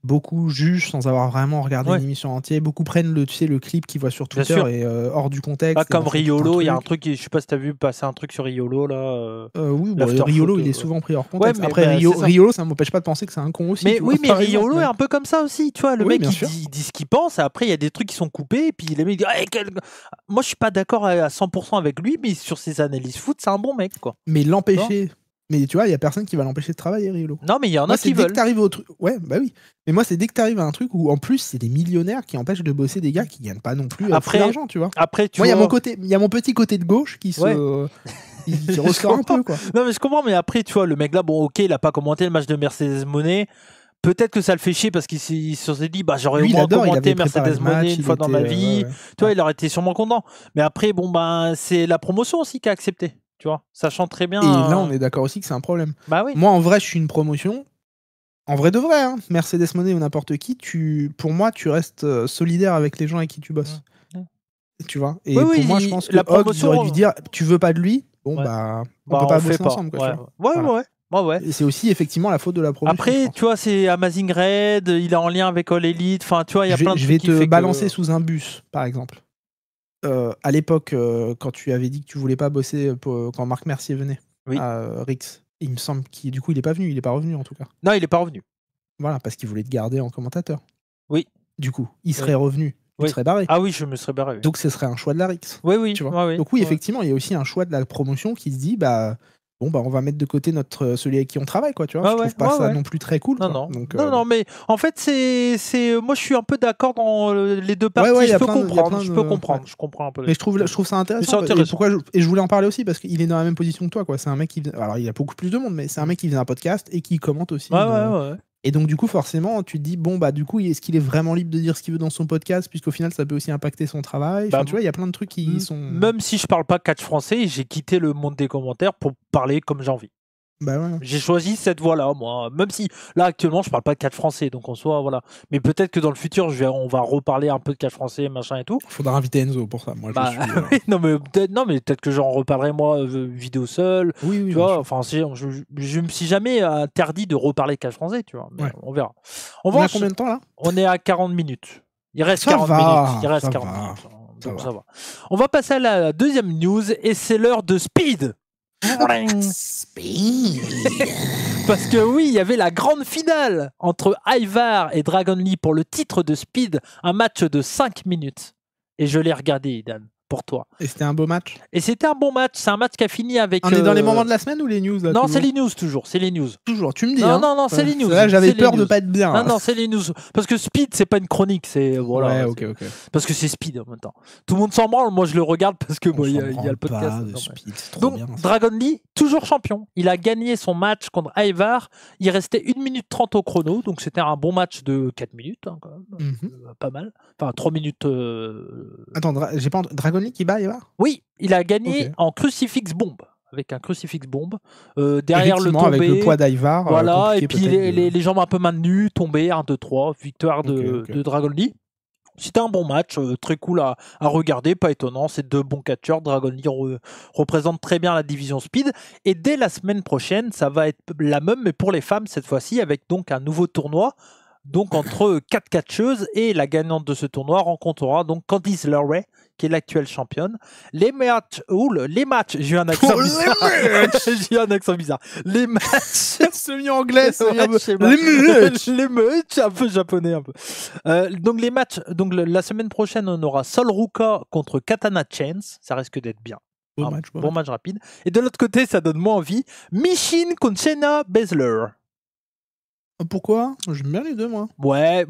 beaucoup jugent sans avoir vraiment regardé l'émission entière. Beaucoup prennent le clip qu'ils voient sur Twitter et hors du contexte. Pas comme Riolo, il y a un truc, je sais pas si t'as vu passer un truc sur Riolo là. Oui, Riolo, il est souvent pris hors contexte. Après, Riolo, ça m'empêche pas de penser que c'est un con aussi. Mais oui, mais Riolo est un peu comme ça aussi. Tu vois, le mec, il dit ce qu'il pense. Et après, il y a des trucs qui sont coupés. Et puis les mecs disent moi, je suis pas d'accord à 100% avec lui, mais sur ses analyses foot, c'est un bon mec, quoi. Mais l'empêcher. Mais tu vois, il y a personne qui va l'empêcher de travailler, Riolo. Non, mais il y en a qui veulent. Au truc. Ouais, bah oui. Mais moi, c'est dès que t'arrives à un truc où, en plus, c'est des millionnaires qui empêchent de bosser des gars qui gagnent pas non plus d'argent, tu vois. Après, moi, il y a mon petit côté de gauche qui se. Il ressort un peu, quoi. Non, mais je comprends, mais après, tu vois, le mec là, bon, ok, il a pas commenté le match de Mercedes Moné. Peut-être que ça le fait chier parce qu'il s'est dit, bah, j'aurais au moins commenté Mercedes Moné une fois dans ma vie. Tu vois, il aurait été sûrement content. Mais après, bon, ben, c'est la promotion aussi qui a accepté. Tu vois, sachant très bien. Et là, on est d'accord aussi que c'est un problème. Bah oui. Moi, en vrai, je suis une promotion. En vrai de vrai, hein, Mercedes Moné ou n'importe qui, pour moi, tu restes solidaire avec les gens avec qui tu bosses. Tu vois. Et pour moi, je pense que la promotion aurait dû dire, tu veux pas de lui, bon bah, on peut pas bosser ensemble. Quoi, ouais. Et c'est aussi effectivement la faute de la promotion. Après, tu vois, c'est Amazing Red, il est en lien avec All Elite. Enfin, tu vois, il y a plein de trucs. Je vais te balancer sous un bus, par exemple. À l'époque, quand tu avais dit que tu voulais pas bosser quand Marc Mercier venait à Rix, il me semble qu'il du coup il est pas venu, il est pas revenu en tout cas. Non, il est pas revenu. Voilà, parce qu'il voulait te garder en commentateur. Oui. Du coup, il serait revenu, il serait barré. Ah oui, je me serais barré. Oui. Donc ce serait un choix de la Rix. Oui. Tu vois. Donc oui, effectivement, il y a aussi un choix de la promotion qui se dit bah bon bah on va mettre de côté celui avec qui on travaille, quoi, tu vois. Je trouve pas ça non plus très cool. Non, non, mais en fait moi je suis un peu d'accord dans les deux parties. Je peux comprendre. Je comprends un peu. Mais je trouve ça intéressant. Et je voulais en parler aussi parce qu'il est dans la même position que toi, quoi. C'est un mec qui alors il a beaucoup plus de monde, mais c'est un mec qui faisait un podcast et qui commente aussi. Et donc du coup forcément tu te dis bon bah du coup est-ce qu'il est vraiment libre de dire ce qu'il veut dans son podcast, puisqu'au final ça peut aussi impacter son travail. Enfin, tu vois, il y a plein de trucs qui sont. Même si je parle pas catch français, j'ai quitté le monde des commentaires pour parler comme j'ai envie. Bah ouais. J'ai choisi cette voie-là, moi. Même si là actuellement je parle pas de catch français, donc en soi voilà. Mais peut-être que dans le futur on va reparler un peu de catch français, machin et tout. Faudra inviter Enzo pour ça. Moi, je suis. non mais peut-être que j'en reparlerai moi vidéo seule. Oui. Tu vois. Enfin, je me suis jamais interdit de reparler catch français, tu vois. Mais on verra. On a combien de temps là? On est à 40 minutes. Il reste 40 minutes. Il reste 40 minutes. Donc ça va. On va passer à la deuxième news et c'est l'heure de Speed. Speed. Parce que oui, il y avait la grande finale entre Ivar et Dragon Lee pour le titre de Speed, un match de 5 minutes. Et je l'ai regardé, Dan, pour toi. Et c'était un beau match. Et c'était un bon match. C'est un match qui a fini avec. On est dans les moments de la semaine ou les news là? Non, c'est les news toujours. C'est les news. Toujours. Tu me dis. Non, c'est les news. Là, j'avais peur de pas être bien. Non, c'est les news. Parce que Speed, c'est pas une chronique. C'est voilà. Ouais, ok. Parce que c'est Speed en même temps. Tout le monde s'en branle. Moi, je le regarde parce que il y a le podcast. Donc, Dragon Lee, toujours champion. Il a gagné son match contre Ivar. Il restait 1 minute 30 au chrono. Donc, c'était un bon match de 4 minutes. Hein, quand même. Pas mal. Enfin, 3 minutes. Attends, j'ai pas Dragon Lee qui bat Ivar? Oui, il a gagné en crucifix bombe. Avec un crucifix bombe. Derrière le tombé. Avec le poids d'Ivar. Voilà, et puis les jambes un peu maintenues, tombé, 1, 2, 3. Victoire de Dragon Lee. C'était un bon match, très cool à regarder, pas étonnant. C'est deux bons catcheurs. Dragon Lee représente très bien la division Speed. Et dès la semaine prochaine, ça va être la même, mais pour les femmes cette fois-ci, avec donc un nouveau tournoi. Donc entre 4 catcheuses, et la gagnante de ce tournoi rencontrera donc Candice LeRae, qui est l'actuelle championne. Les matchs, j'ai eu un accent bizarre. J'ai eu un accent bizarre. Les matchs, semi-anglais, les matchs, un peu japonais un peu. Donc les matchs, donc la semaine prochaine, on aura Sol Ruka contre Katana Chance. Ça risque d'être bien. Bon match rapide. Et de l'autre côté, ça donne moins envie. Michin contre Shayna Baszler. Pourquoi? J'aime bien les deux, moi. Ouais.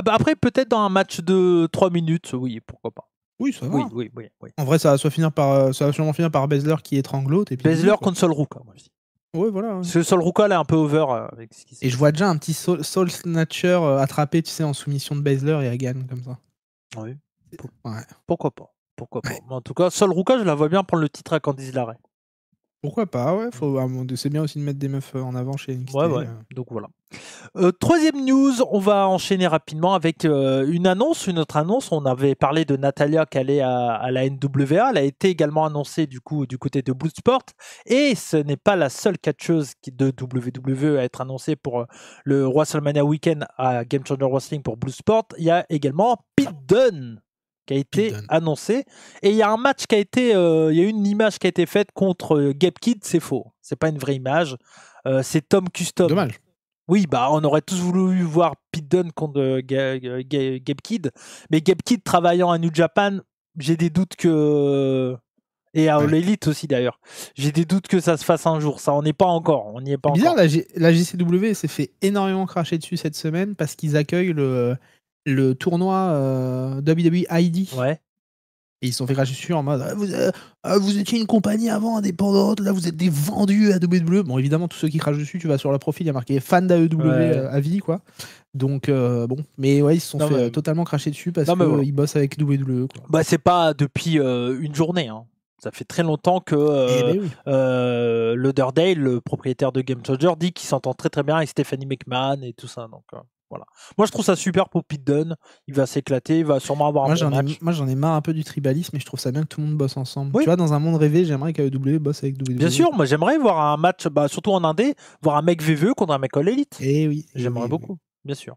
Après, peut-être dans un match de 3 minutes, oui, pourquoi pas. Oui, ça va. Oui. En vrai, ça va sûrement finir par Baszler qui étrangle l'autre. Baszler contre Sol Ruka, moi je dis. Ouais, voilà. Parce que Sol Ruka, là, est un peu over avec ce qui s'est. Et je vois déjà un petit Soul Snatcher attrapé, tu sais, en soumission de Baszler et elle gagne comme ça. Oui. Ouais. Pourquoi pas. Mais en tout cas, Sol Ruka, je la vois bien prendre le titre à Candice LeRae. Pourquoi pas, ouais. C'est bien aussi de mettre des meufs en avant chez NXT. Ouais. Donc voilà. Troisième news, on va enchaîner rapidement avec une autre annonce. On avait parlé de Natalia qui allait à la NWA. Elle a été également annoncée du côté de Bloodsport. Et ce n'est pas la seule catcheuse de WWE à être annoncée pour le WrestleMania Weekend à Game Changer Wrestling pour Bloodsport. Il y a également Pete Dunne qui a été annoncé. Et il y a un match il y a une image qui a été faite contre Gabe Kidd. C'est faux. C'est pas une vraie image. C'est Tom Custom. Dommage. Oui, on aurait tous voulu voir Pete Dunne contre Gabe Kidd, mais Gabe Kidd travaillant à New Japan, j'ai des doutes que... Et à All Elite aussi d'ailleurs. J'ai des doutes que ça se fasse un jour. Ça, on n'y est pas encore. C'est bizarre, la GCW s'est fait énormément cracher dessus cette semaine parce qu'ils accueillent le tournoi WWE ID. Ouais. Et ils se sont fait cracher dessus en mode vous étiez une compagnie avant indépendante, là vous êtes des vendus à WWE. Bon, évidemment, tous ceux qui crachent dessus, tu vas sur leur profil, il y a marqué fan d'AEW à vie, quoi. Donc, bon. Mais ouais, ils se sont fait totalement cracher dessus parce qu'ils bossent avec WWE, quoi. Bah, c'est pas depuis une journée, hein. Ça fait très longtemps que Lauderdale, le propriétaire de Game Changer, dit qu'il s'entend très très bien avec Stephanie McMahon et tout ça. Donc voilà. Moi je trouve ça super pour Pete Dunne. Il va s'éclater, il va sûrement avoir un bon match. Moi j'en ai marre un peu du tribalisme et je trouve ça bien que tout le monde bosse ensemble. Oui. Tu vois, dans un monde rêvé, j'aimerais qu'AEW bosse avec WWE. Bien sûr, moi j'aimerais voir un match, surtout en Indé, voir un mec VVE contre un mec All Elite. Et oui. J'aimerais beaucoup. Bien sûr.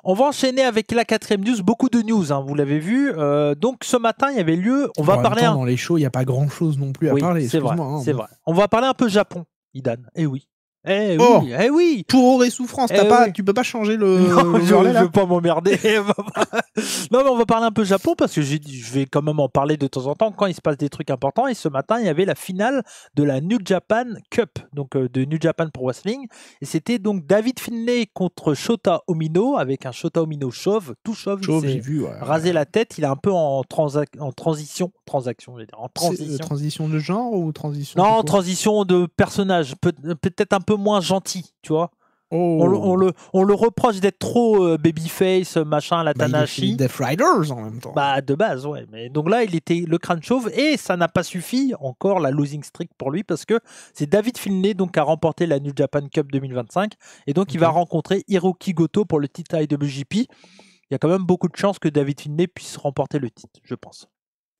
On va enchaîner avec la 4e news. Beaucoup de news, hein, vous l'avez vu. Donc ce matin, il y avait lieu. On va parler. Dans les shows, il n'y a pas grand chose non plus à parler. C'est vrai. C'est vrai. On va parler un peu Japon, Idan. Eh oui. Eh oui. Pour et souffrance, tu peux pas changer le. Non, je veux pas m'emmerder. Non, mais on va parler un peu Japon parce que je vais quand même en parler de temps en temps quand il se passe des trucs importants. Et ce matin, il y avait la finale de la New Japan Cup, donc de New Japan Pro Wrestling. Et c'était donc David Finlay contre Shota Umino avec un Shota Umino chauve, tout chauve. J'ai vu. Rasé la tête. Il est un peu en transition, je veux dire, en transition. Transition de genre ou transition? Non, transition de personnage, peut-être un peu moins gentil, tu vois. On le reproche d'être trop babyface, machin, à la Tanahashi. Il Death Riders en même temps. De base, ouais. Mais donc là, il était le crâne chauve et ça n'a pas suffi encore la losing streak pour lui parce que c'est David Finlay donc qui a remporté la New Japan Cup 2025 et donc il va rencontrer Hiroki Goto pour le titre IWGP. Il y a quand même beaucoup de chances que David Finlay puisse remporter le titre, je pense.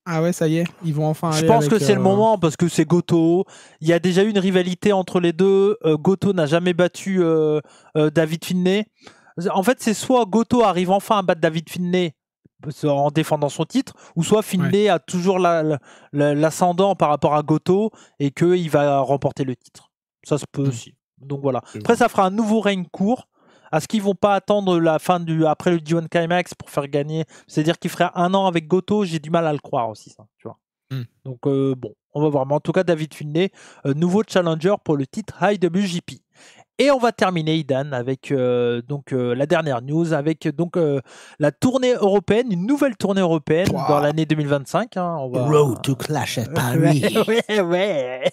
Ah ouais, ça y est, ils vont enfin aller. Je pense que c'est le moment parce que c'est Goto. Il y a déjà eu une rivalité entre les deux. Goto n'a jamais battu David Finlay. En fait, c'est soit Goto arrive enfin à battre David Finlay en défendant son titre, ou soit Finlay a toujours l'ascendant par rapport à Goto et qu'il va remporter le titre. Ça se peut aussi. Donc voilà. Après, ça fera un nouveau règne court. Est-ce qu'ils vont pas attendre la fin après le G1 Climax pour faire gagner? C'est-à-dire qu'il ferait 1 an avec Goto, j'ai du mal à le croire aussi, ça, tu vois. Donc bon, on va voir. Mais en tout cas, David Finlay, nouveau challenger pour le titre IWGP. Et on va terminer, Idan, avec la dernière news, avec la tournée européenne, une nouvelle tournée européenne dans l'année 2025. Hein, Road to Clash at Paris. ouais.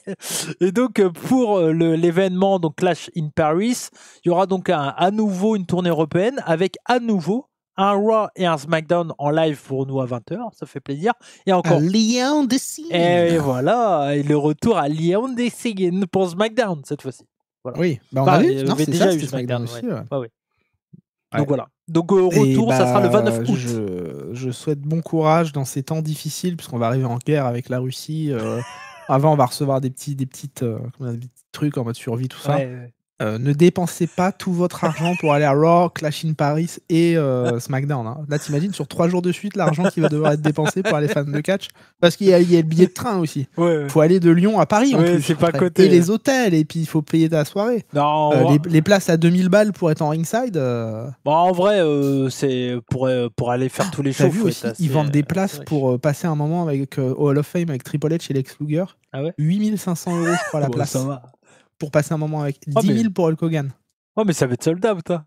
Et donc pour l'événement donc Clash in Paris, il y aura donc à nouveau une tournée européenne avec à nouveau un Raw et un SmackDown en live pour nous à 20h, ça fait plaisir. Et encore Lyon des Signes. Et voilà, et le retour à Lyon des Signes pour SmackDown cette fois-ci. Voilà. Oui, on avait déjà eu SmackDown aussi. Ouais. Donc voilà. Donc retour, ça sera le 29 août. Je souhaite bon courage dans ces temps difficiles, puisqu'on va arriver en guerre avec la Russie. Avant, on va recevoir des petits trucs en mode survie, tout ça. Ouais. Ne dépensez pas tout votre argent pour aller à Raw, Clash in Paris et SmackDown. Hein. Là, t'imagines, sur 3 jours de suite, l'argent qui va devoir être dépensé pour aller fans de catch. Parce qu'il y a le billet de train aussi. Il faut aller de Lyon à Paris en plus. C'est pas côté. Et les hôtels, et puis il faut payer ta soirée. Non, les places à 2000 balles pour être en ringside. Bon, en vrai, c'est pour aller faire tous les shows. Vu aussi, ils vendent des places pour passer un moment avec au Hall of Fame avec Triple H et Lex Luger. Ah ouais, 8500 € je crois la place. Ça va. Pour passer un moment avec 10 000 pour Hulk Hogan. Oh, mais ça va être sold out, toi.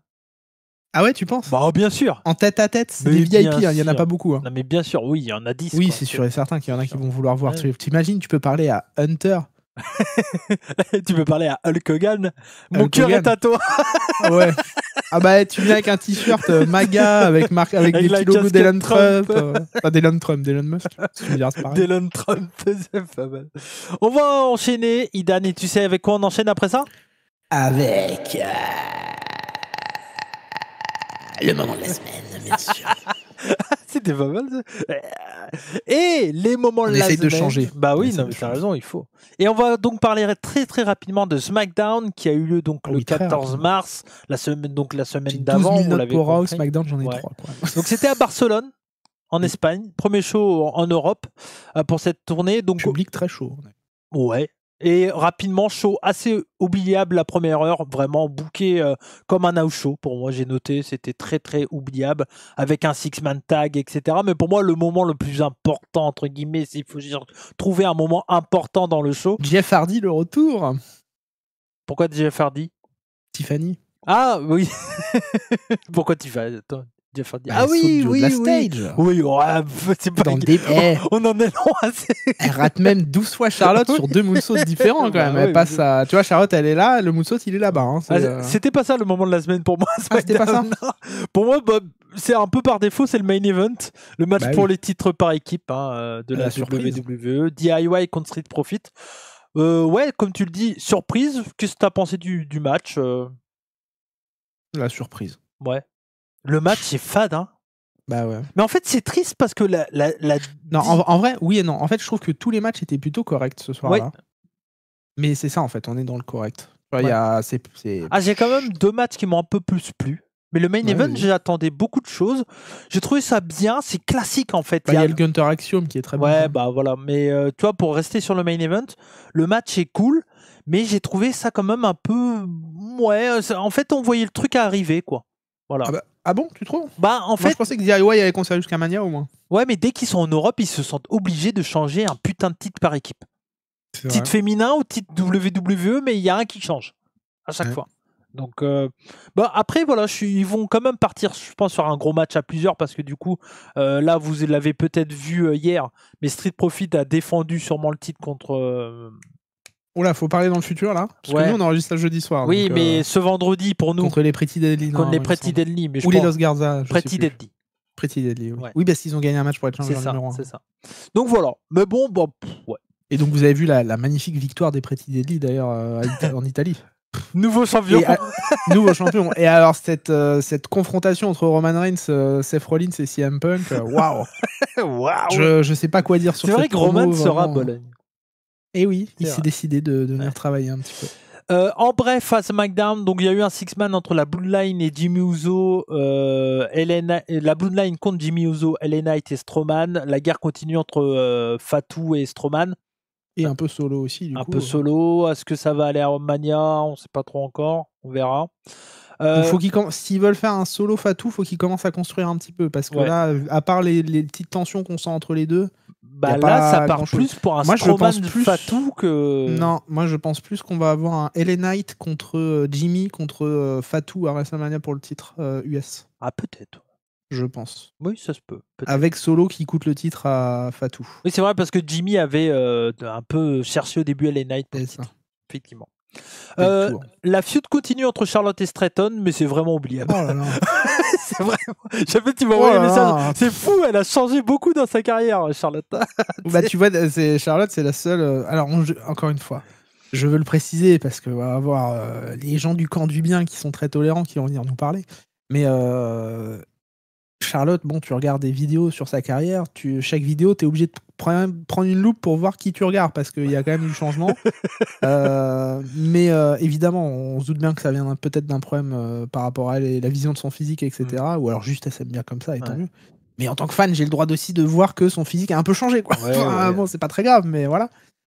Ah ouais, tu penses? Bah, bien sûr. En tête à tête, c'est des VIP, il n'y en a pas beaucoup. Hein. Non, mais bien sûr, oui, il y en a 10. Oui, c'est sûr et certain qu'il y en a qui vont vouloir voir. Ouais. T'imagines, tu peux parler à Hunter. Tu peux parler à Hulk Hogan. Mon cœur est à toi. Ouais. Ah bah tu viens avec un t-shirt MAGA avec des petits logos d'Elon Trump. Pas d'Elon Trump, d'Elon Musk. D'Elon Trump, c'est pas mal. On va enchaîner, Idan, et tu sais avec quoi on enchaîne après ça? Avec le moment de la semaine, bien sûr. C'était pas mal ça. Et les moments de la semaine. On essaie de changer. Bah oui, non mais t'as raison, il faut. Et on va donc parler très très rapidement de SmackDown qui a eu lieu donc le 14 mars, la semaine d'avant. 12 000 notes pour Raw, SmackDown, j'en ai 3. Donc c'était à Barcelone, en Espagne, premier show en Europe pour cette tournée. Donc public très chaud. Ouais. Et rapidement, show assez oubliable la première heure, vraiment booké comme un house show. Pour moi, j'ai noté, c'était très très oubliable, avec un six-man tag, etc. Mais pour moi, le moment le plus important, entre guillemets, s'il faut trouver un moment important dans le show. Jeff Hardy, le retour. Pourquoi Jeff Hardy? Tiffany. Ah oui. Pourquoi Tiffany? Jeff Hardy. Ah oui, la stage. Oui, ouais, c'est pas on en est loin. Elle rate même 12 fois Charlotte sur 2 moonsaults différents quand même. Elle passe à... Tu vois, Charlotte, elle est là, le moonsault, il est là-bas. Hein. C'était pas ça le moment de la semaine pour moi. C'était pas ça. Pour moi, c'est un peu par défaut, c'est le main event, le match pour les titres par équipe de la WWE, DIY contre Street Profit. Ouais, comme tu le dis, surprise. Qu'est-ce que tu as pensé du match La surprise. Ouais. Le match est fade, hein. Bah ouais. Mais en fait, c'est triste parce que Non, en vrai, oui et non. En fait, je trouve que tous les matchs étaient plutôt corrects ce soir-là. Ouais. Mais c'est ça, en fait, on est dans le correct. Ouais. J'ai quand même 2 matchs qui m'ont un peu plus plu. Mais le main event, j'attendais beaucoup de choses. J'ai trouvé ça bien, c'est classique en fait. Il y a le Gunter Axiom qui est très bon. Ouais, bah voilà. Mais tu vois, pour rester sur le main event, le match est cool, mais j'ai trouvé ça quand même un peu... Ouais, en fait, on voyait le truc arriver, quoi. Voilà. Ah bon, tu trouves? Bah en fait, moi, je pensais que DIY allait conserver jusqu'à Mania au moins. Ouais, mais dès qu'ils sont en Europe, ils se sentent obligés de changer un putain de titre par équipe. Titre féminin ou titre WWE, mais il y a un qui change à chaque fois. Donc, après, voilà, ils vont quand même partir, je pense, sur un gros match à plusieurs parce que du coup, là, vous l'avez peut-être vu hier, mais Street Profit a défendu sûrement le titre contre. Oula, faut parler dans le futur là. Parce que nous, on enregistre le jeudi soir. Oui, donc, mais ce vendredi pour nous. Contre les Pretty Deadly. Contre les Pretty Deadly. Ou les Los Garza. Pretty Deadly. Pretty Deadly. Oui, oui, parce qu'ils ont gagné un match pour être champion numéro 1. C'est ça. Donc voilà. Mais bon, ouais. Et donc vous avez vu la magnifique victoire des Pretty Deadly d'ailleurs en Italie. Nouveau champion. Nouveau champion. Et alors cette confrontation entre Roman Reigns, Seth Rollins et CM Punk, waouh. Je sais pas quoi dire sur cette promo. C'est vrai que Roman sera à Bologne. Et oui, il s'est décidé de venir travailler un petit peu. En bref, à SmackDown, donc il y a eu un six-man entre la Bloodline et Jimmy Uso, la Bloodline contre Jimmy Uso, LA Knight et Strowman. La guerre continue entre Fatou et Strowman. Et un peu solo aussi, du coup. Un peu solo. Est-ce que ça va aller à Mania? On ne sait pas trop encore. On verra. S'ils veulent faire un solo Fatou, il faut qu'ils commencent à construire un petit peu. Parce que là, à part les petites tensions qu'on sent entre les deux, là, ça part plus pour un Strowman Fatou que... Non, moi je pense plus qu'on va avoir un LA Knight contre Jimmy, contre Fatou à WrestleMania pour le titre US. Ah, peut-être. Je pense. Oui, ça se peut. Avec Solo qui coûte le titre à Fatou. Oui, c'est vrai, parce que Jimmy avait un peu cherché au début LA Knight pour le titre. Effectivement. La feud continue entre Charlotte et Stratton, mais c'est vraiment oubliable. Oh là là. C'est vraiment... J'avais tu m'as envoyé un message. C'est fou, elle a changé beaucoup dans sa carrière, Charlotte. Bah tu vois, Charlotte, c'est la seule. Alors encore une fois, je veux le préciser parce que va avoir les gens du camp du bien qui sont très tolérants qui vont venir nous parler. Mais Charlotte, bon, tu regardes des vidéos sur sa carrière, chaque vidéo, tu es obligé de prendre une loupe pour voir qui tu regardes, parce qu'il y a quand même du changement. Mais évidemment, on se doute bien que ça vient peut-être d'un problème par rapport à la vision de son physique, etc. Ou alors juste, elle s'aime bien comme ça, et tant mieux. Mais en tant que fan, j'ai le droit aussi de voir que son physique a un peu changé, quoi. Bon, c'est pas très grave, mais voilà.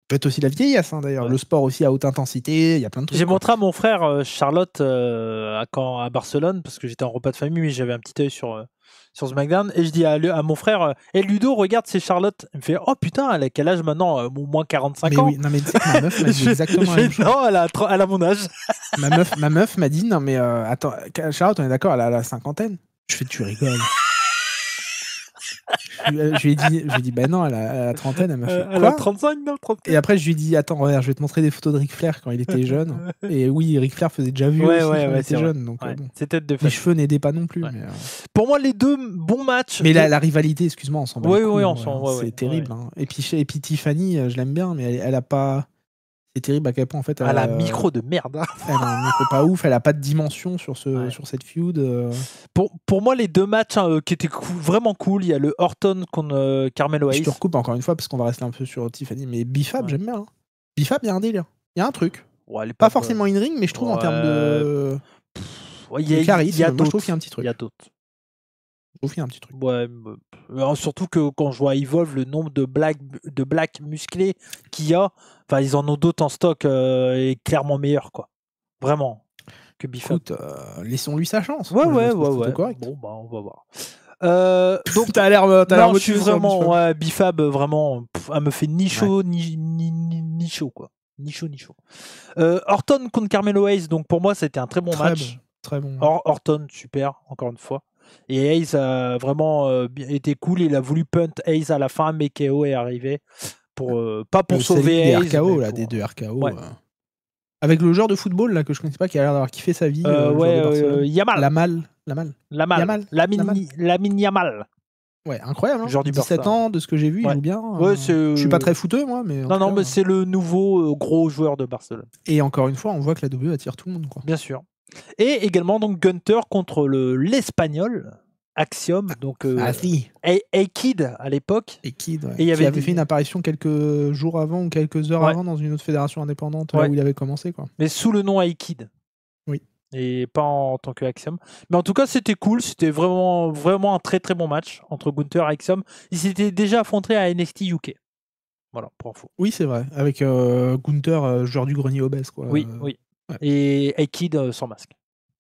Peut-être aussi la vieillesse, hein, d'ailleurs. Le sport aussi à haute intensité, il y a plein de trucs. J'ai montré à mon frère Charlotte à Barcelone, parce que j'étais en repas de famille, mais j'avais un petit œil sur SmackDown, et je dis à mon frère, Ludo, regarde, c'est Charlotte. Il me fait, oh putain, elle a quel âge maintenant? Au moins 45 ans. Oui, non, mais ma meuf m'a dit exactement la même chose. Non, elle a mon âge. ma meuf m'a dit, non, mais attends, Charlotte, on est d'accord, elle a la cinquantaine. Je fais, tu rigoles. Je lui ai dit, bah non, elle a la trentaine. Elle m'a fait, elle a 35, non 34. Et après, je lui ai dit, attends, regarde, je vais te montrer des photos de Ric Flair quand il était jeune. Et oui, Ric Flair faisait déjà vieux aussi quand il était jeune. Donc, bon. C'est tête de Les cheveux n'aidaient pas non plus. Ouais. Mais, pour moi, les deux bons matchs. Mais la rivalité, excuse-moi, on s'en bat les couilles. C'est terrible. Hein. Et puis Tiffany, je l'aime bien, mais elle a pas... C'est terrible à quel point en fait elle a un micro de merde. Elle a un micro pas ouf, elle a pas de dimension sur cette feud. Pour moi, les deux matchs qui étaient vraiment cool, il y a le Orton contre Carmelo Hayes. Je te recoupe encore une fois parce qu'on va rester un peu sur Tiffany, mais Bifab, j'aime bien. Hein. Bifab, il y a un délire. Il y a un truc. Pas forcément in ring, mais je trouve en termes de charisme, moi je trouve qu'il y a un petit truc. Il y a d'autres. Je trouve qu'il y a un petit truc. Ouais, surtout que quand je vois Evolve, le nombre de blacks musclés qu'il y a, enfin ils en ont d'autres en stock est clairement meilleur quoi. Vraiment que Bifab. Écoute, laissons-lui sa chance. Ouais. Correct. Bon bah on va voir. Donc t'as l'air je suis vraiment Bifab vraiment elle me fait ni chaud ni chaud quoi. Ni chaud. Orton contre Carmelo Hayes, donc pour moi c'était un très bon match. Très bon. Orton super encore une fois. Et Hayes a vraiment été cool. Il a voulu punt Hayes à la fin, mais KO est arrivé. Pas pour sauver Hayes. Des deux RKO. Ouais. Avec le joueur de football là, que je connais pas, qui a l'air d'avoir kiffé sa vie. Yamal. Lamine Yamal. Ouais, incroyable. Hein. Genre 17 ans, de ce que j'ai vu, il joue bien. Je suis pas très footeux, moi. Mais non, mais c'est le nouveau gros joueur de Barcelone. Et encore une fois, on voit que la WWE attire tout le monde. Quoi. Bien sûr. Et également donc Gunter contre l'Espagnol Axiom, donc A-Kid à l'époque. A-Kid, ouais. Qui avait fait une apparition quelques jours avant ou quelques heures avant dans une autre fédération indépendante là où il avait commencé. Quoi. Mais sous le nom A-Kid. Oui. Et pas en tant que Axiom. Mais en tout cas, c'était cool. C'était vraiment, vraiment un très très bon match entre Gunter et Axiom. Ils s'étaient déjà affrontés à NXT UK. Voilà, pour info. Oui, c'est vrai. Avec Gunter, joueur du grenier obèse. Quoi. Oui. Ouais. Et A-Kid sans masque.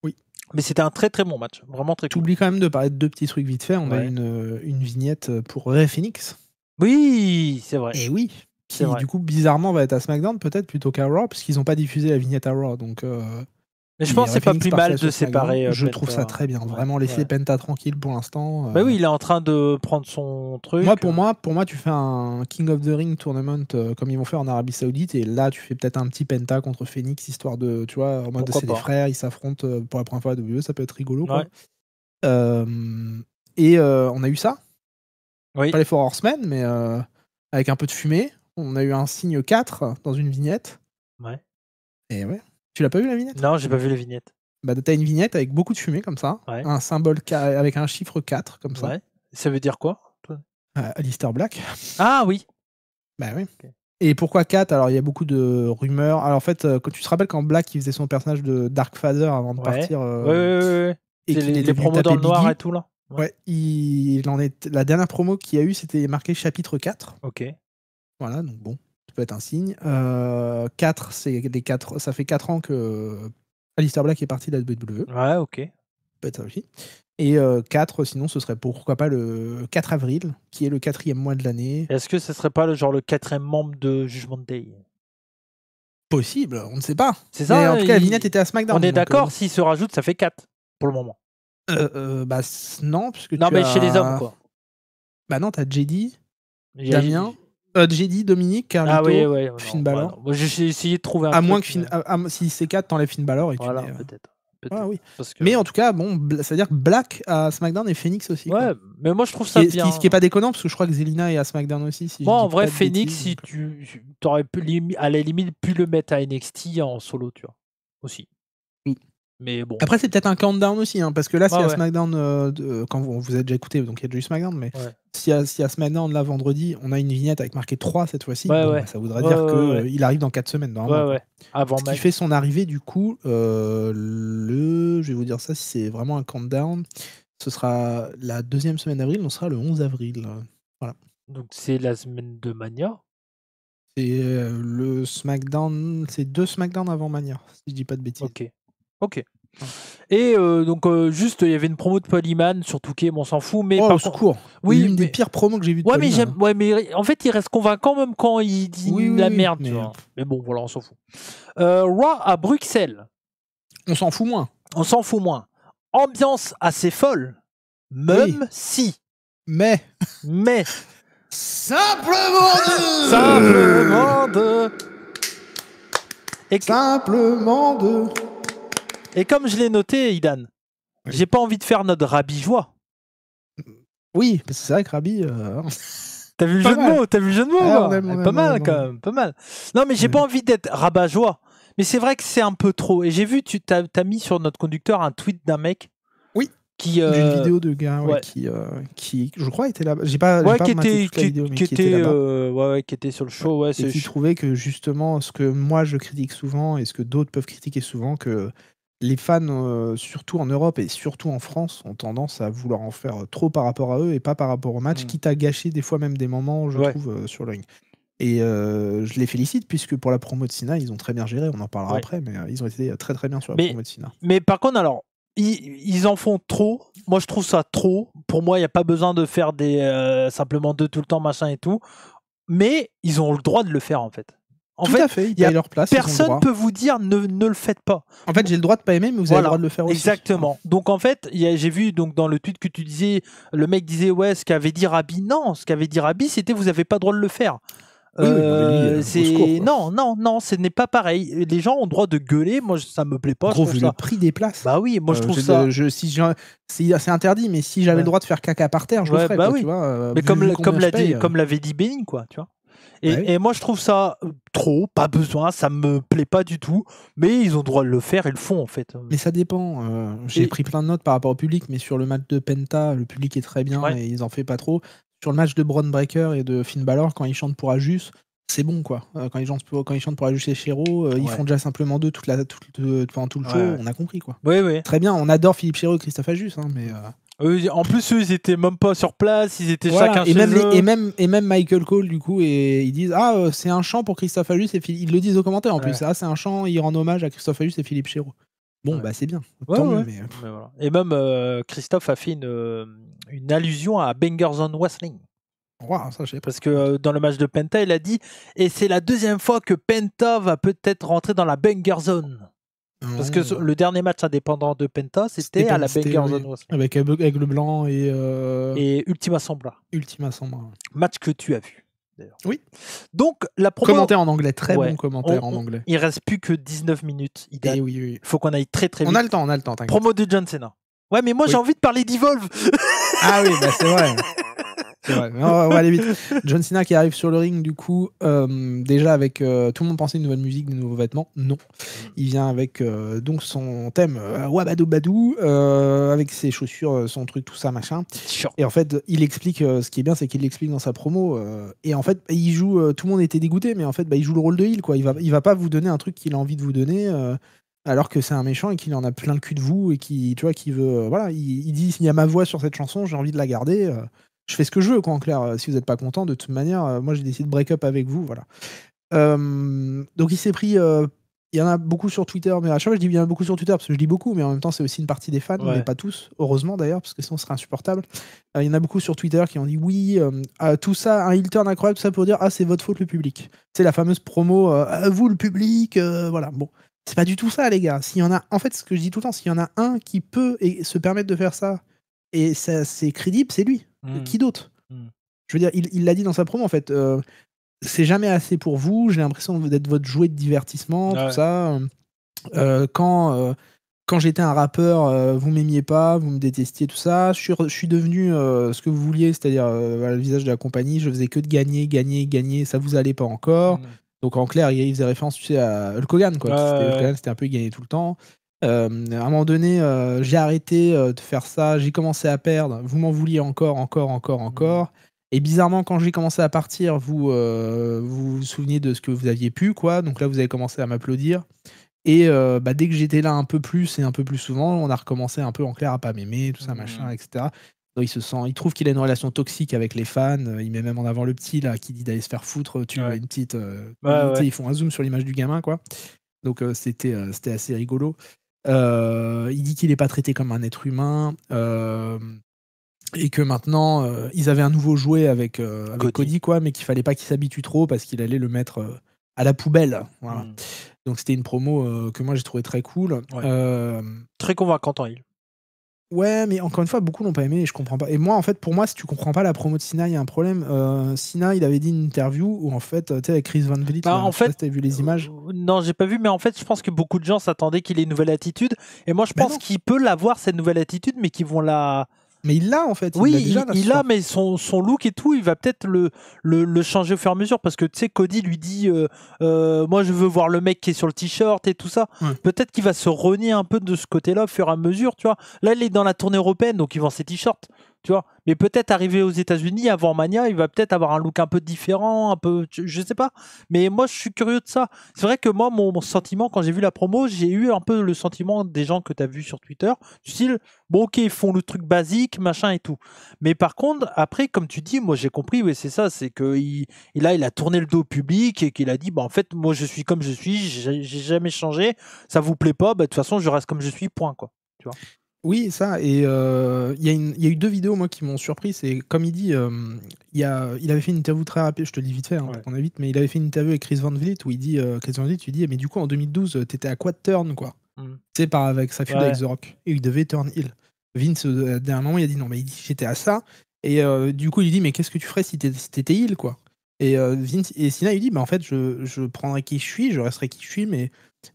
Oui. Mais c'était un très très bon match, vraiment très cool. T'oublies quand même de parler de deux petits trucs vite fait. On a une vignette pour Rey Fenix. Oui, c'est vrai. Et oui, qui du coup bizarrement va être à SmackDown peut-être plutôt qu'à Raw, parce qu'ils n'ont pas diffusé la vignette à Raw. Donc, mais je pense que c'est pas plus mal de séparer. Je trouve ça très bien. Vraiment laisser Penta tranquille pour l'instant. Bah oui, il est en train de prendre son truc. Pour moi, tu fais un King of the Ring tournament comme ils vont faire en Arabie Saoudite, et là tu fais peut-être un petit Penta contre Phoenix, histoire de, tu vois, en mode c'est des frères, ils s'affrontent pour la première fois à WWE, ça peut être rigolo. Quoi. Et on a eu ça. Oui. Pas les Four Horsemen, mais avec un peu de fumée. On a eu un signe 4 dans une vignette. Ouais. Et ouais. Tu l'as pas vu la vignette ? Non, j'ai pas vu la vignette. Bah, t'as une vignette avec beaucoup de fumée comme ça, un symbole avec un chiffre 4 comme ça. Ouais. Ça veut dire quoi ? Alistair Black. Ah oui. Bah oui. Okay. Et pourquoi 4 ? Alors il y a beaucoup de rumeurs. Alors en fait, quand tu te rappelles quand Black il faisait son personnage de Dark Father avant de partir. Et les promos dans le noir et tout là. Ouais, la dernière promo qu'il y a eu, c'était marqué chapitre 4. Ok. Voilà, donc bon, ça peut être un signe. 4, ça fait 4 ans que Alistair Black est parti de la WWE. Ouais, ok. Ça peut être ça aussi. Et 4, sinon, ce serait pourquoi pas le 4 avril, qui est le 4e mois de l'année. Est-ce que ce serait pas le 4e membre de Judgment Day ? Possible, on ne sait pas. C'est ça. Mais en tout cas, la vignette était à SmackDown. On est d'accord, s'il se rajoute, ça fait 4 pour le moment. Bah non, parce que mais chez les hommes, quoi. Bah non, t'as JD, Damien, JD, Dominique, Carlito, Finn Balor. J'ai essayé de trouver un à moins que si c'est 4, t'enlèves Finn Balor et voilà, tu mets... peut-être. Ah, oui. Mais en tout cas, bon, ça veut dire Black à SmackDown et Phoenix aussi. Ouais, mais moi je trouve ça bien. Ce qui est pas déconnant, parce que je crois que Zelina est à SmackDown aussi. Moi, en vrai, Phoenix, si tu aurais à la limite pu le mettre à NXT en solo, tu vois, aussi. Mais bon. Après, c'est peut-être un countdown aussi, hein, parce que là, s'il y a SmackDown, quand vous avez déjà écouté, donc il y a déjà eu SmackDown, mais s'il y a SmackDown là vendredi, on a une vignette avec marqué 3 cette fois-ci. Ça voudrait dire qu'il arrive dans 4 semaines. Avant ce qui fait son arrivée, du coup, je vais vous dire ça, si c'est vraiment un countdown, ce sera la 2e semaine d'avril, on sera le 11 avril. Voilà. Donc c'est la semaine de Mania. C'est le SmackDown, c'est 2 SmackDown avant Mania, si je dis pas de bêtises. Ok. Et donc juste il y avait une promo de Polyman sur Touquet, on s'en fout, mais par secours. Oui, une des pires promos que j'ai vues de Polyman. mais en fait il reste convaincant même quand il dit la merde, tu vois. Mais bon, voilà, on s'en fout. Raw à Bruxelles. On s'en fout moins. Ambiance assez folle, même si Mais simplement deux. Et comme je l'ai noté, Idan, j'ai pas envie de faire notre Rabbi joie. Oui, c'est vrai que Rabbi. T'as vu le jeu de mots, pas mal quand même, pas mal. Non, mais j'ai pas envie d'être rabat-joie. Mais c'est vrai que c'est un peu trop. Et j'ai vu, tu t'as mis sur notre conducteur un tweet d'un mec. Oui. Qui d'une vidéo de gars qui, je crois, était là-bas. J'ai pas maté toute la vidéo, mais qui était là-bas. Qui était sur le show. Ouais, et qui trouvait que justement, ce que moi je critique souvent et ce que d'autres peuvent critiquer souvent, que les fans, surtout en Europe et surtout en France, ont tendance à vouloir en faire trop par rapport à eux et pas par rapport au match, quitte à gâcher des fois même des moments, je trouve, sur le ring. Et je les félicite, puisque pour la promo de Cena, ils ont très bien géré, on en parlera après, mais ils ont été très très bien sur la promo de Cena. Mais par contre, alors, ils en font trop. Moi, je trouve ça trop. Pour moi, il n'y a pas besoin de faire simplement 2 tout le temps, machin et tout. Mais ils ont le droit de le faire, en fait. Tout à fait, ils leur place. Personne ne peut vous dire ne le faites pas. En fait, j'ai le droit de pas aimer, mais vous avez le droit de le faire aussi. Exactement. Donc en fait, j'ai vu donc dans le tweet que tu disais, le mec disait ouais, ce qu'avait dit Rabbi. Non, ce qu'avait dit Rabbi, c'était vous n'avez pas le droit de le faire. Non, ce n'est pas pareil. Les gens ont le droit de gueuler. Moi, ça me plaît pas. Gros, vu le prix des places. Bah oui, moi je trouve ça. C'est interdit, mais si j'avais le droit de faire caca par terre, je le ferais. Bah quoi, oui. Tu vois, mais comme l'avait dit Benny, quoi. Tu vois. Et moi, je trouve ça trop, pas besoin, ça me plaît pas du tout. Mais ils ont le droit de le faire, ils le font en fait. Mais ça dépend. J'ai pris plein de notes par rapport au public, mais sur le match de Penta, le public est très bien et ils en font pas trop. Sur le match de Braun Breaker et de Finn Balor, quand ils chantent pour Ajus, c'est bon quoi. Quand ils chantent pour Ajus et Chéreau, ils font déjà simplement deux pendant tout le show, on a compris quoi. Oui. Très bien, on adore Philippe Chéreau et Christophe Ajus, mais. En plus, eux, ils étaient même pas sur place, ils étaient chacun chez eux. Et même Michael Cole, du coup, et ils disent c'est un chant pour Christophe Ajus et Philippe. Ils le disent aux commentaires en plus. C'est un chant, il rend hommage à Christophe Ajus et Philippe Chéreau. Bon, bah c'est bien. Tant mieux, mais voilà. Et même Christophe a fait une allusion à Bangers on Wrestling. Wow, ça, je sais pas. Parce que dans le match de Penta, il a dit et c'est la deuxième fois que Penta va peut-être rentrer dans la Banger Zone. Parce que le dernier match indépendant de Penta, c'était à la Banger Zone Wrestling. Avec le blanc et Ultima Sombra. Match que tu as vu, d'ailleurs. Oui. Donc, la promo... Commentaire en anglais, très bon commentaire en anglais. Il reste plus que 19 minutes. Il faut qu'on aille très très vite. On a le temps, t'inquiète. Promo de John Cena. Ouais, mais moi j'ai envie de parler d'Evolve. Ah oui, bah c'est vrai. C'est vrai. On va aller vite. John Cena qui arrive sur le ring, du coup, déjà avec tout le monde pensait une nouvelle musique, des nouveaux vêtements. Non. Il vient avec donc son thème Wabadou Badou, avec ses chaussures, son truc, tout ça, machin. Et en fait, il explique, ce qui est bien, c'est qu'il l'explique dans sa promo. Et en fait, il joue, tout le monde était dégoûté, mais en fait, il joue le rôle de heel, quoi. Il va pas vous donner un truc qu'il a envie de vous donner. Alors que c'est un méchant et qu'il en a plein le cul de vous et qui veut. Voilà, il dit il y a ma voix sur cette chanson, j'ai envie de la garder. Je fais ce que je veux, quoi, en clair. Si vous n'êtes pas content, de toute manière, moi j'ai décidé de break up avec vous. Voilà. Donc il s'est pris. Il y en a beaucoup sur Twitter, mais à chaque fois je dis il y en a beaucoup sur Twitter parce que je dis beaucoup, mais en même temps c'est aussi une partie des fans, mais pas tous, heureusement d'ailleurs, parce que sinon ce serait insupportable. Il y en a beaucoup sur Twitter qui ont dit oui, tout ça, un heel turn incroyable, tout ça pour dire c'est votre faute le public. C'est la fameuse promo vous le public, voilà. Bon. C'est pas du tout ça, les gars. S'il y en a, en fait, ce que je dis tout le temps, s'il y en a un qui peut se permettre de faire ça, et ça, c'est crédible, c'est lui. Qui d'autre Je veux dire, il l'a dit dans sa promo, en fait. C'est jamais assez pour vous. J'ai l'impression d'être votre jouet de divertissement, tout ça. Quand j'étais un rappeur, vous m'aimiez pas, vous me détestiez, tout ça. Je suis devenu ce que vous vouliez, c'est-à-dire le visage de la compagnie. Je faisais que de gagner. Ça vous allait pas encore. Donc en clair, il faisait référence à Hulk Hogan, quoi. Hulk Hogan, c'était un peu gagner tout le temps. À un moment donné, j'ai arrêté de faire ça, j'ai commencé à perdre, vous m'en vouliez encore. Et bizarrement, quand j'ai commencé à partir, vous vous souveniez de ce que vous aviez pu, quoi. Donc là, vous avez commencé à m'applaudir. Et dès que j'étais là un peu plus et un peu plus souvent, on a recommencé un peu en clair à pas m'aimer, tout ça, machin, etc. Donc il trouve qu'il a une relation toxique avec les fans. Il met même en avant le petit là qui dit d'aller se faire foutre. Tu vois une petite. Ils font un zoom sur l'image du gamin, quoi. Donc c'était assez rigolo. Il dit qu'il n'est pas traité comme un être humain. Et que maintenant ils avaient un nouveau jouet avec Cody, quoi, mais qu'il fallait pas qu'il s'habitue trop parce qu'il allait le mettre à la poubelle. Voilà. Donc c'était une promo que moi j'ai trouvé très cool. Très convaincante en heel. Ouais, mais encore une fois, beaucoup l'ont pas aimé et je comprends pas. Et moi, en fait, pour moi, si tu comprends pas la promo de Cena, il y a un problème. Cena, il avait dit une interview où, en fait, tu sais, avec Chris Van Vliet, Bah, en je sais pas fait, si t'as vu les images. non, j'ai pas vu, mais en fait, je pense que beaucoup de gens s'attendaient qu'il ait une nouvelle attitude. Et moi, je Ben pense non, qu'il peut l'avoir, cette nouvelle attitude, mais qu'ils vont la. mais il l'a, en fait, il Oui, l'a déjà, là, ce il a, soir. mais son look et tout, il va peut-être le changer au fur et à mesure. Parce que, tu sais, Cody lui dit moi, je veux voir le mec qui est sur le t-shirt et tout ça. Ouais. Peut-être qu'il va se renier un peu de ce côté-là au fur et à mesure, tu vois. Là, il est dans la tournée européenne, donc il vend ses t-shirts, tu vois. Mais peut-être arrivé aux États-Unis avant Mania, il va peut-être avoir un look un peu différent, un peu. Je sais pas. Mais moi, je suis curieux de ça. C'est vrai que moi, mon sentiment, quand j'ai vu la promo, j'ai eu un peu le sentiment des gens que tu as vu sur Twitter, du style, bon, ok, ils font le truc basique, machin et tout. Mais par contre, après, comme tu dis, moi j'ai compris, oui, c'est ça, c'est que il a tourné le dos au public et qu'il a dit, bah, en fait, moi je suis comme je suis, j'ai jamais changé, ça vous plaît pas, bah, de toute façon, je reste comme je suis, point, quoi. Tu vois. Oui, ça. Et il y a eu 2 vidéos, moi, qui m'ont surpris. C'est comme il dit, il avait fait une interview très rapide, je te le dis vite fait, hein, pour Ouais. qu'on aille vite, mais il avait fait une interview avec Chris Van Vliet où il dit, Chris Van Vliet, tu dis, mais du coup, en 2012, t'étais à quoi de turn, quoi? Mm. Tu sais, avec sa feud Ouais. avec The Rock. Et il devait turn heel. Vince, à un moment, il a dit, non, mais il dit, j'étais à ça. Et du coup, il dit, mais qu'est-ce que tu ferais si t'étais heel, quoi? Et Vince, et Cena, il dit, bah, en fait, je prendrais qui je suis, je resterai qui je suis, mais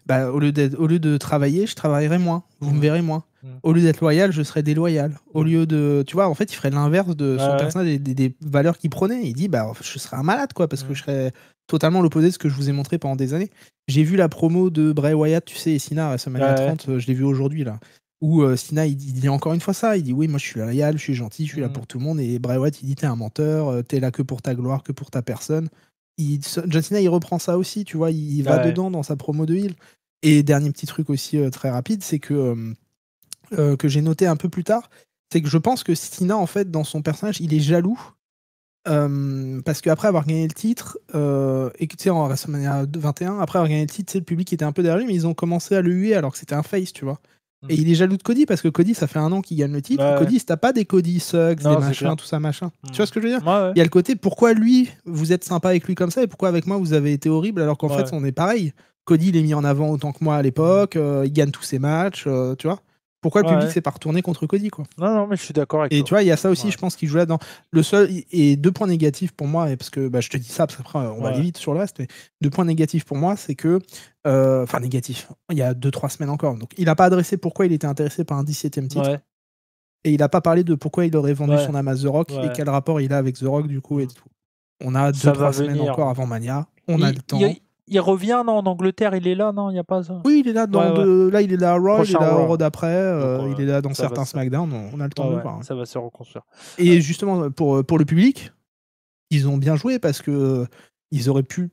bah, au lieu de travailler, je travaillerai moins. Vous me Mm. verrez moins. Mm. Au lieu d'être loyal, je serais déloyal. Au Mm. lieu de. Tu vois, en fait, il ferait l'inverse de son Ouais. personnage et des valeurs qu'il prenait. Il dit, bah, je serais un malade, quoi, parce que Mm. je serais totalement l'opposé de ce que je vous ai montré pendant des années. J'ai vu la promo de Bray Wyatt, tu sais, et Cena à WrestleMania Ouais. 30, je l'ai vu aujourd'hui, là. Où Cena, il dit encore une fois ça. Il dit, oui, moi, je suis loyal, je suis gentil, je suis là Mm. pour tout le monde. Et Bray Wyatt, il dit, t'es un menteur, t'es là que pour ta gloire, que pour ta personne. John Cena, il reprend ça aussi, tu vois, il va Ouais. dedans dans sa promo de heel. Et dernier petit truc aussi très rapide, c'est que j'ai noté un peu plus tard, c'est que je pense que Cena, en fait, dans son personnage, il est jaloux. Parce qu'après avoir gagné le titre, et que tu sais, en WrestleMania 21, après avoir gagné le titre, tu sais, le public était un peu derrière lui, mais ils ont commencé à le huer alors que c'était un face, tu vois. Mm. Et il est jaloux de Cody parce que Cody, ça fait 1 an qu'il gagne le titre. Et Ouais. Cody, t'as pas des Cody Sucks, des Non, c'est machins, clair. tout ça, machin. Mm. Tu vois ce que je veux dire? Ouais, ouais. Il y a le côté, pourquoi lui, vous êtes sympa avec lui comme ça, et pourquoi avec moi, vous avez été horrible alors qu'en Ouais. fait, on est pareil. Cody, il est mis en avant autant que moi à l'époque, il gagne tous ses matchs, tu vois. Pourquoi le public Ouais. s'est pas retourné contre Cody, quoi. Non, non, mais je suis d'accord avec Et toi. tu vois, il y a ça aussi, Ouais. je pense, qui joue là-dedans. Le seul, et 2 points négatifs pour moi, et parce que bah, je te dis ça, parce qu'après, on va aller Ouais. vite sur le reste, mais 2 points négatifs pour moi, c'est que. Enfin, négatif, il y a 2-3 semaines encore. Donc, il n'a pas adressé pourquoi il était intéressé par un 17e titre. Ouais. Et il n'a pas parlé de pourquoi il aurait vendu Ouais. son âme à The Rock et Ouais. quel rapport il a avec The Rock, du coup, et Mm. tout. On a Ça va 2-3 semaines venir. encore avant Mania. On a le Il, temps. il revient, non, en Angleterre, il est là, non, il n'y a pas ça. Oui, il est là Ouais, ouais. là, il est là à Raw, il est Prochain là au Raw. Raw d'après, Donc, il est là dans ça va certains se... SmackDown, on a le temps Ouais, de le ouais, voir, hein. ça va se reconstruire. Et justement, pour le public, ils ont bien joué parce que ils auraient pu.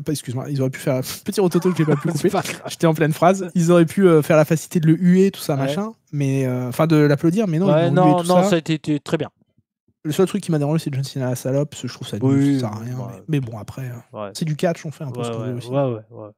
Excuse-moi, ils auraient pu faire un petit rototo que j'ai pas pu couper. J'étais en pleine phrase. Ils auraient pu faire la facilité de le huer, tout ça, Ouais. machin. Mais enfin, de l'applaudir, mais non, Ouais, ils l'ont hué, non, tout non, ça. ça a été très bien. Le seul truc qui m'a dérangé, c'est John Cena à la salope. Parce que je trouve ça nul, Oui, ça sert à rien. ouais. Mais bon, après, Ouais. c'est du catch, on fait un peu Ouais, ce qu'on ouais, veut aussi. ouais, ouais.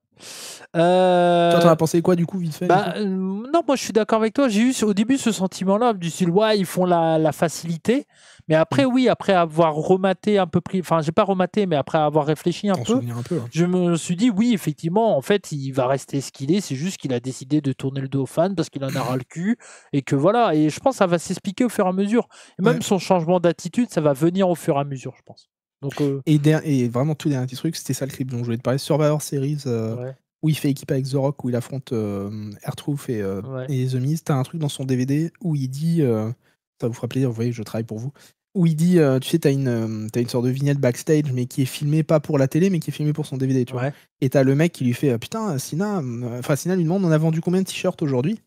Toi, t'en as pensé quoi, du coup, vite fait, du coup Non, moi je suis d'accord avec toi. J'ai eu au début ce sentiment-là du style, ouais, ils font la facilité. Mais après, oui, après avoir rematé un peu pris, enfin, j'ai pas rematé, mais après avoir réfléchi un T'en peu, souvenir un peu, hein. je me suis dit, oui, effectivement, en fait, il va rester ce qu'il est. C'est juste qu'il a décidé de tourner le dos aux fans parce qu'il en a ras le cul. Et que voilà. Et je pense que ça va s'expliquer au fur et à mesure. Et même Ouais. son changement d'attitude, ça va venir au fur et à mesure, je pense. Donc, Et vraiment, tout dernier petit truc, c'était ça le clip dont je voulais te parler. Survivor Series, ouais, où il fait équipe avec The Rock, où il affronte R-Truth ouais. et The Miz. T'as un truc dans son DVD où il dit, ça vous fera plaisir, vous voyez, je travaille pour vous, où il dit, tu sais, t'as une sorte de vignette backstage, mais qui est filmée pas pour la télé, mais qui est filmée pour son DVD, tu vois. Ouais. Et t'as le mec qui lui fait, putain, Sina, Sina lui demande, on a vendu combien de t-shirts aujourd'hui?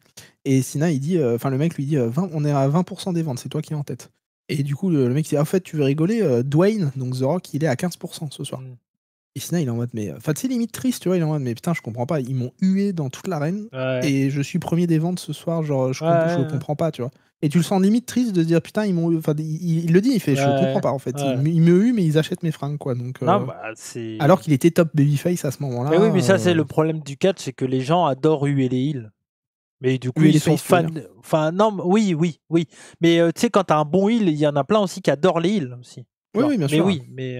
Et Sina, il dit, le mec lui dit, 20, on est à 20% des ventes, c'est toi qui es en tête. Et du coup, le mec dit, en fait, tu veux rigoler, Dwayne, donc The Rock, il est à 15% ce soir. Mm. Et Sina, il est en mode, mais. Enfin, tu sais, limite triste, tu vois, il est en mode, mais putain, je comprends pas. Ils m'ont hué dans toute l'arène Ouais. et je suis premier des ventes ce soir, genre, je Ouais. comprends pas, tu vois. Et tu le sens limite triste de se dire, putain, ils m'ont. Enfin, il le dit, il fait, je Ouais. comprends pas, en fait. Ouais. Ils me huent, mais ils achètent mes fringues, quoi. Donc, Non, bah, c'est. alors qu'il était top babyface à ce moment-là. Mais oui, mais ça, c'est le problème du catch, c'est que les gens adorent huer les heels. Mais du coup, Huer ils les sont faces, tu veux fans. dire. Enfin, non, oui. Mais tu sais, quand t'as un bon heel, il y en a plein aussi qui adorent les heels aussi. Tu Oui, vois. oui, bien Mais sûr. oui, mais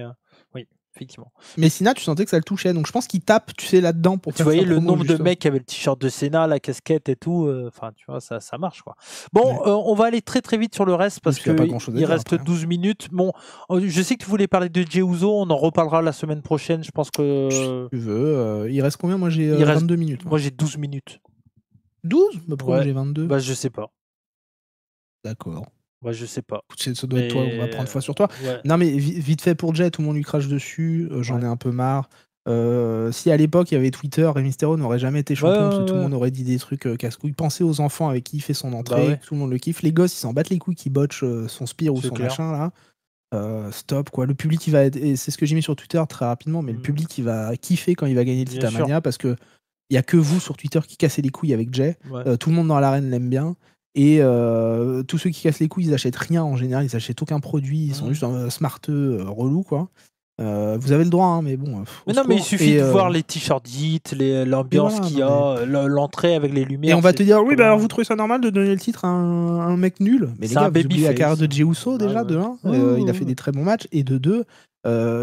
oui. effectivement. Messina, tu sentais que ça le touchait, donc je pense qu'il tape, tu sais, là-dedans pour Tu voyais le nombre de mecs qui avaient le t-shirt de Senna, la casquette et tout. Enfin, tu vois, ça marche, quoi. Bon, on va aller très très vite sur le reste parce qu'il reste 12 minutes. Bon, je sais que tu voulais parler de Jey Uso, on en reparlera la semaine prochaine. Je pense que. Si tu veux. Il reste combien? Moi, j'ai 22 minutes. Moi, j'ai 12 minutes. 12? Bah, pourquoi j'ai 22? Bah, je sais pas. D'accord. Bah, je sais pas. Ça doit être toi, on va prendre foi sur toi. Ouais. Non, mais vite fait pour Jey, tout le monde lui crache dessus. J'en ai un peu marre. Si à l'époque il y avait Twitter, Rey Mysterio n'aurait jamais été champion parce que tout le monde aurait dit des trucs casse-couilles. Pensez aux enfants avec qui il fait son entrée, tout le monde le kiffe. Les gosses, ils s'en battent les couilles qui botchent son spear ou son machin là. Stop quoi. Le public, il va être... et c'est ce que j'ai mis sur Twitter très rapidement, mais le public, il va kiffer quand il va gagner le titre à Mania parce que il y a que vous sur Twitter qui cassez les couilles avec Jey. Tout le monde dans l'arène l'aime bien. Et tous ceux qui cassent les couilles, ils achètent rien en général, ils achètent aucun produit, ils sont juste smarteux, relous quoi. Vous avez le droit, hein, mais bon. Mais non, mais il suffit de voir les t-shirts hits, l'ambiance qu'il y a, l'entrée avec les lumières. Et on va te dire, oui, bah alors vous trouvez ça normal de donner le titre à un mec nul? Mais les gars, vous oubliez la carrière de Jey Uso déjà, de 1. Il a fait des très bons matchs. Et de 2,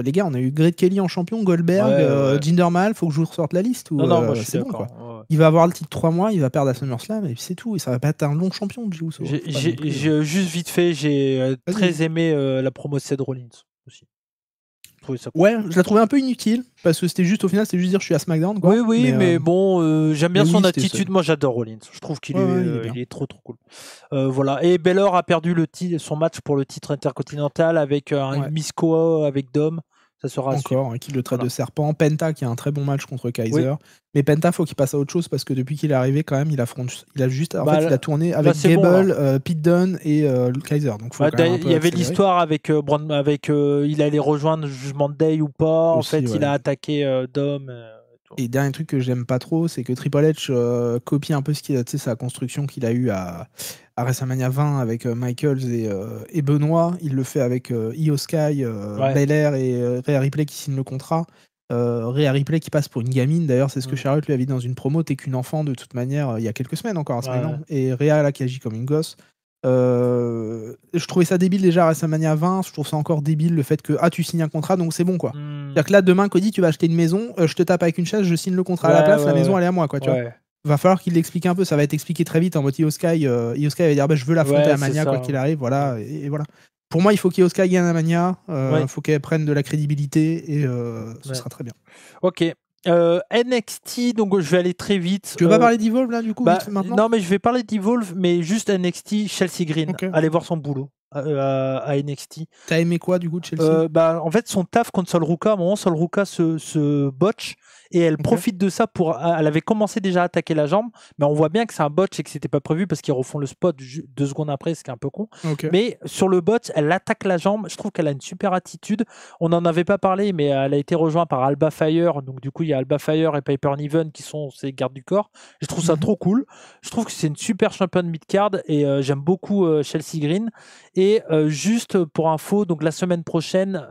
les gars, on a eu Great Kelly en champion, Goldberg, Jinder Mahal, faut que je vous ressorte la liste. Non, moi je suis bon, quoi. Il va avoir le titre 3 mois, il va perdre à SummerSlam, et puis c'est tout. Et ça va pas être un long champion, Jey Uso. J'ai juste vite fait, j'ai très aimé la promo de Seth Rollins aussi. Ouais, je la trouvais un peu inutile parce que c'était juste au final, c'était juste dire je suis à SmackDown. Quoi. Oui, mais bon, j'aime bien son attitude. Moi, j'adore Rollins. Je trouve qu'il est trop cool. Voilà. Et Baylor a perdu son match pour le titre intercontinental avec un Misko avec Dom. Ça sera encore qui le traite de serpent. Penta qui a un très bon match contre Kaiser. Mais Penta, faut qu'il passe à autre chose parce que depuis qu'il est arrivé, quand même, il a tourné avec Gable, Pete Dunne et Kaiser. Donc il y avait l'histoire avec il allait rejoindre Judgment Day ou pas. En fait, il a attaqué Dom. Et dernier truc que j'aime pas trop, c'est que Triple H copie un peu sa construction qu'il a eu à WrestleMania 20 avec Michaels et Benoît. Il le fait avec Io Sky, Belair et Rhea Ripley qui signent le contrat. Rhea Ripley qui passe pour une gamine. D'ailleurs, c'est ce que Charlotte lui a dit dans une promo. T'es qu'une enfant de toute manière, il y a quelques semaines encore à SmackDown. Et Rhea là qui agit comme une gosse. Je trouvais ça débile déjà à WrestleMania 20. Je trouve ça encore débile le fait que tu signes un contrat, donc c'est bon quoi. C'est-à-dire que là demain, Cody, tu vas acheter une maison, je te tape avec une chaise, je signe le contrat à la place, la maison elle est à moi quoi. Tu vois. Va falloir qu'il l'explique un peu, ça va être expliqué très vite en mode Io Sky va dire je veux l'affronter à Mania quoi qu'il arrive, voilà, et voilà. Pour moi, il faut qu'Io Sky gagne à Mania, il faut qu'elle prenne de la crédibilité et ce sera très bien. Ok. NXT, donc je vais aller très vite. Tu veux pas parler d'Evolve là du coup maintenant? Non, mais je vais parler d'Evolve, mais juste NXT, Chelsea Green. Allez voir son boulot à NXT. T'as aimé quoi du coup de Chelsea? En fait, son taf contre Sol Ruka, à un moment, Sol Ruka se botch et elle profite de ça pour. Elle avait commencé déjà à attaquer la jambe, mais on voit bien que c'est un botch et que c'était pas prévu parce qu'ils refont le spot 2 secondes après, ce qui est un peu con. Mais sur le botch, elle attaque la jambe. Je trouve qu'elle a une super attitude. On n'en avait pas parlé, mais elle a été rejointe par Alba Fire. Donc, du coup, il y a Alba Fire et Piper Niven qui sont ses gardes du corps. Je trouve ça trop cool. Je trouve que c'est une super championne mid-card et j'aime beaucoup Chelsea Green. Et juste pour info, donc la semaine prochaine,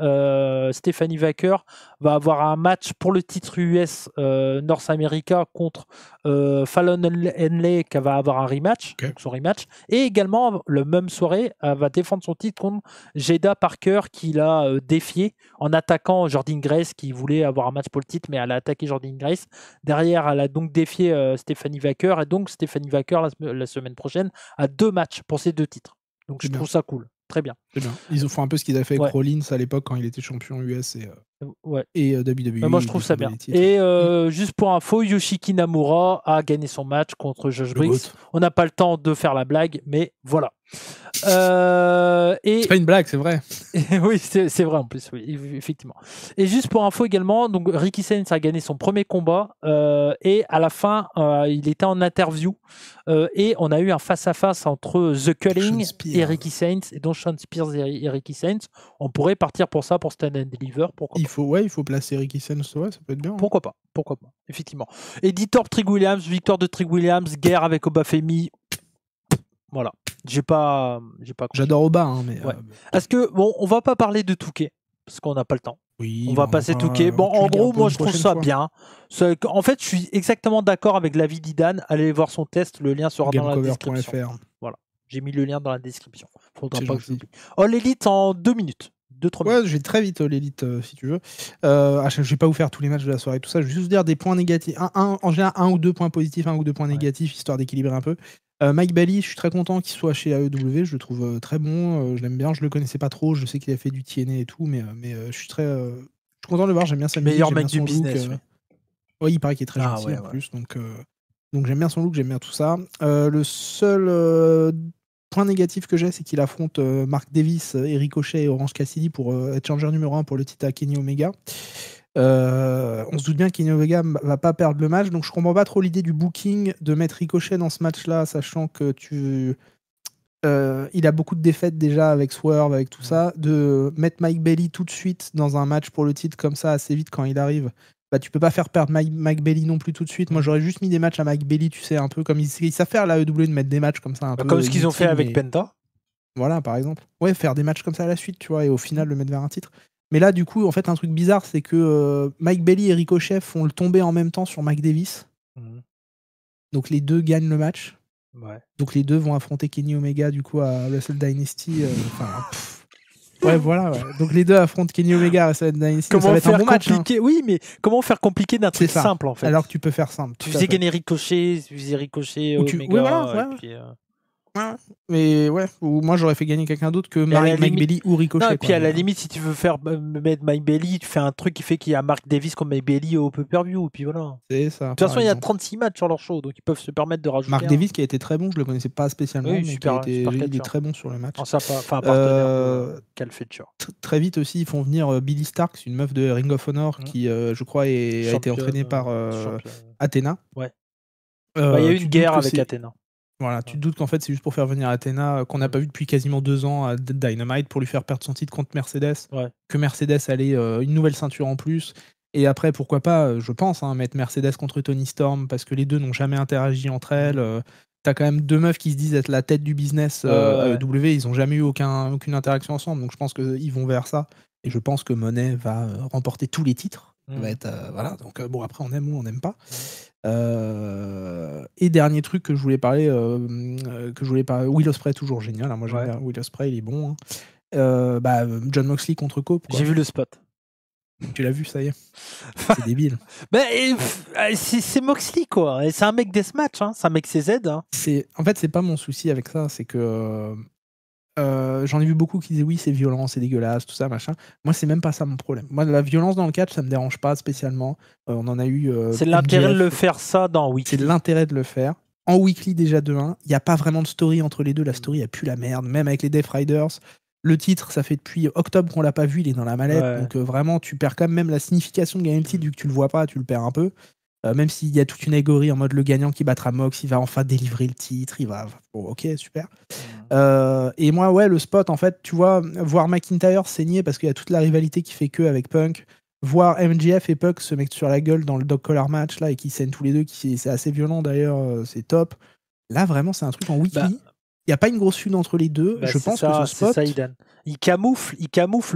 Stephanie Vaquer va avoir un match pour le titre US North America contre Fallon Henley qui va avoir un rematch, donc son rematch. Et également, le même soirée, elle va défendre son titre contre Jada Parker qui l'a défié en attaquant Jordynne Grace qui voulait avoir un match pour le titre, mais elle a attaqué Jordynne Grace. Derrière, elle a donc défié Stephanie Vaquer et donc Stephanie Vaquer la semaine prochaine a 2 matchs pour ces 2 titres. Donc je trouve ça cool, très bien. C'est bien. Ils ont fait un peu ce qu'ils avaient fait avec Rollins à l'époque quand il était champion US et WWE. Moi je trouve ça bien. Et juste pour info, Yoshiki Namura a gagné son match contre Josh Briggs. On n'a pas le temps de faire la blague, mais voilà. C'est pas une blague, c'est vrai. Oui, c'est vrai en plus, oui, effectivement. Et juste pour info également, donc Ricky Sainz a gagné son premier combat et à la fin, il était en interview et on a eu un face-à-face entre The Culling et Ricky Sainz, et donc Sean Spears et Ricky Sainz. On pourrait partir pour ça, pour Stand and Deliver. Il faut placer Ricky Sainz, ça peut être bien. Hein. Pourquoi pas, effectivement. Editor Trig Williams, victoire de Trig Williams, guerre avec Obafemi. Voilà. J'ai pas J'adore Oba, hein, mais. Est-ce que on va pas parler de Touquet parce qu'on n'a pas le temps. Oui. On va passer Touquet. Bon, en gros, moi je trouve ça bien. En fait, je suis exactement d'accord avec l'avis d'Idan. Allez voir son test. Le lien sera dans la description. Voilà. J'ai mis le lien dans la description. Faudra pas que je l'oublie. All Elite en 2 minutes. 2-3 minutes. Ouais, je vais très vite l'élite si tu veux. Je vais pas vous faire tous les matchs de la soirée, tout ça. Je vais juste vous dire des points négatifs. En général, 1 ou 2 points positifs, 1 ou 2 points négatifs, histoire d'équilibrer un peu. Mike Bailey, je suis très content qu'il soit chez AEW. Je le trouve très bon. Je l'aime bien. Je le connaissais pas trop. Je sais qu'il a fait du TNA et tout, mais je suis content de le voir. J'aime bien sa musique. Meilleur mec du business. Oui, il paraît qu'il est très gentil en plus. Donc j'aime bien son look, j'aime bien tout ça. Le seul point négatif que j'ai, c'est qu'il affronte Mark Davis, Eric Ricochet et Orange Cassidy pour être challenger numéro 1 pour le titre à Kenny Omega. On se doute bien que Kenny Omega va pas perdre le match, donc je comprends pas trop l'idée du booking de mettre Ricochet dans ce match-là, sachant que il a beaucoup de défaites déjà avec Swerve, avec tout ça, de mettre Mike Bailey tout de suite dans un match pour le titre comme ça assez vite quand il arrive. Bah, tu peux pas faire perdre Mike Bailey non plus tout de suite. Moi, j'aurais juste mis des matchs à Mike Bailey, tu sais, un peu comme ils savent faire la AEW de mettre des matchs comme ça. Un peu comme ce qu'ils ont fait avec Penta. Voilà, par exemple. Ouais, faire des matchs comme ça à la suite, tu vois, et au final le mettre vers un titre. Mais là, du coup, en fait, un truc bizarre, c'est que Mike Bailey et Ricochet font le tomber en même temps sur Mike Davis. Donc les deux gagnent le match. Ouais. Donc les deux vont affronter Kenny Omega, du coup, à Wrestle Dynasty. Ouais, voilà. Ouais. Donc les deux affrontent Kenny Omega à Wrestle Dynasty. Comment ça va être faire un bon compliqué match, hein. Oui, mais comment faire compliqué d'un truc simple en fait. Alors que tu peux faire simple. Tu faisais gagner Ricochet, Omega. Oui, voilà, et puis, mais ouais, ou moi j'aurais fait gagner quelqu'un d'autre que Mike Bailey ou Ricochet. Non, et puis à la limite, si tu veux faire mettre Mike Bailey, tu fais un truc qui fait qu'il y a Mark Davis comme Mike Bailey au pay-per-view, et puis voilà. C'est ça. De toute façon, il y a 36 matchs sur leur show, donc ils peuvent se permettre de rajouter. Mark Davis qui a été très bon, je le connaissais pas spécialement, oui, mais super, il est très bon sur le match. Enfin, partenaire Cal Fletcher. Très vite aussi, ils font venir Billy Starks, une meuf de Ring of Honor qui, je crois, a été entraînée par Athena. Ouais. Il y a eu une guerre avec Athena. Voilà, tu te doutes qu'en fait c'est juste pour faire venir Athena, qu'on n'a pas vu depuis quasiment 2 ans à Dynamite, pour lui faire perdre son titre contre Mercedes, que Mercedes allait une nouvelle ceinture en plus, et après pourquoi pas, je pense, mettre Mercedes contre Toni Storm, parce que les deux n'ont jamais interagi entre elles. T'as quand même 2 meufs qui se disent être la tête du business AEW, ils n'ont jamais eu aucune interaction ensemble, donc je pense qu'ils vont vers ça, et je pense que Monet va remporter tous les titres. Ça va être, voilà, donc bon, après on aime ou on n'aime pas. Et dernier truc que je voulais parler, Will Ospreay toujours génial, hein, moi j'aime bien Will Ospreay, il est bon, hein. John Moxley contre Cope, quoi. J'ai vu le spot. Tu l'as vu, ça y est. C'est débile. C'est Moxley, quoi, et c'est un mec deathmatch, hein. C'est un mec CZ, hein. En fait c'est pas mon souci avec ça, c'est que j'en ai vu beaucoup qui disaient oui c'est violent, c'est dégueulasse, tout ça machin. Moi c'est même pas ça mon problème. Moi la violence dans le catch ça me dérange pas spécialement. On en a eu. C'est l'intérêt de le faire ça dans Weekly. C'est l'intérêt de le faire. En Weekly déjà de 1, il n'y a pas vraiment de story entre les deux. La story a pu la merde, même avec les Death Riders. Le titre ça fait depuis octobre qu'on l'a pas vu, il est dans la mallette, donc vraiment tu perds quand même la signification de gagner le titre, vu que tu le vois pas, tu le perds un peu. Même s'il y a toute une allégorie en mode le gagnant qui battra Mox, il va enfin délivrer le titre, il va. Bon, ok, super. Et moi, le spot, en fait, tu vois, voir McIntyre saigner parce qu'il y a toute la rivalité qui fait que avec Punk, voir MJF et Punk se mettre sur la gueule dans le dog collar match là et qui saignent tous les deux, c'est assez violent d'ailleurs, c'est top. Là, vraiment, c'est un truc en weekly. Il n'y a pas une grosse feud entre les deux. Je pense que ce spot. Ça, il camoufle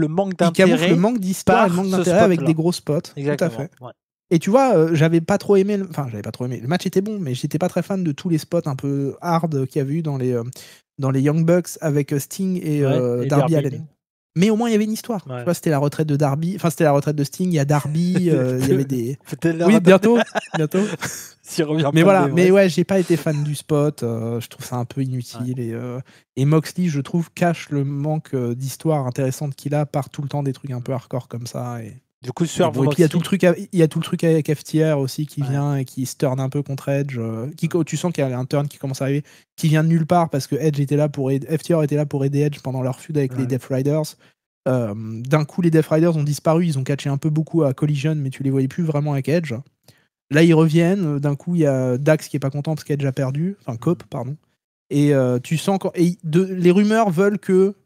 le manque d'intérêt. Il camoufle le manque d'histoire et le manque d'intérêt avec des gros spots. Exactement. Tout à fait. Ouais. Et tu vois, j'avais pas trop aimé. J'avais pas trop aimé. Le match était bon, mais j'étais pas très fan de tous les spots un peu hard qu'il y avait eu dans les Young Bucks avec Sting et Darby Allin. Mais au moins, il y avait une histoire. Tu vois, c'était la retraite de Darby. Enfin, c'était la retraite de Sting. Il y a Darby. Il y avait des. Oui, bientôt. Mais voilà. Mais ouais, j'ai pas été fan du spot. Je trouve ça un peu inutile. Et Moxley, je trouve, cache le manque d'histoire intéressante qu'il a par tout le temps des trucs un peu hardcore comme ça. Du coup, et puis il y a tout le truc avec FTR aussi qui vient et qui se turn un peu contre Edge. Tu sens qu'il y a un turn qui commence à arriver, qui vient de nulle part parce que FTR était là pour aider Edge pendant leur feud avec les Death Riders. D'un coup, les Death Riders ont disparu, ils ont catché un peu beaucoup à Collision, mais tu les voyais plus vraiment avec Edge. Là, ils reviennent. D'un coup, il y a Dax qui est pas content parce qu'Edge a perdu, enfin Cope, pardon. Et tu sens les rumeurs veulent que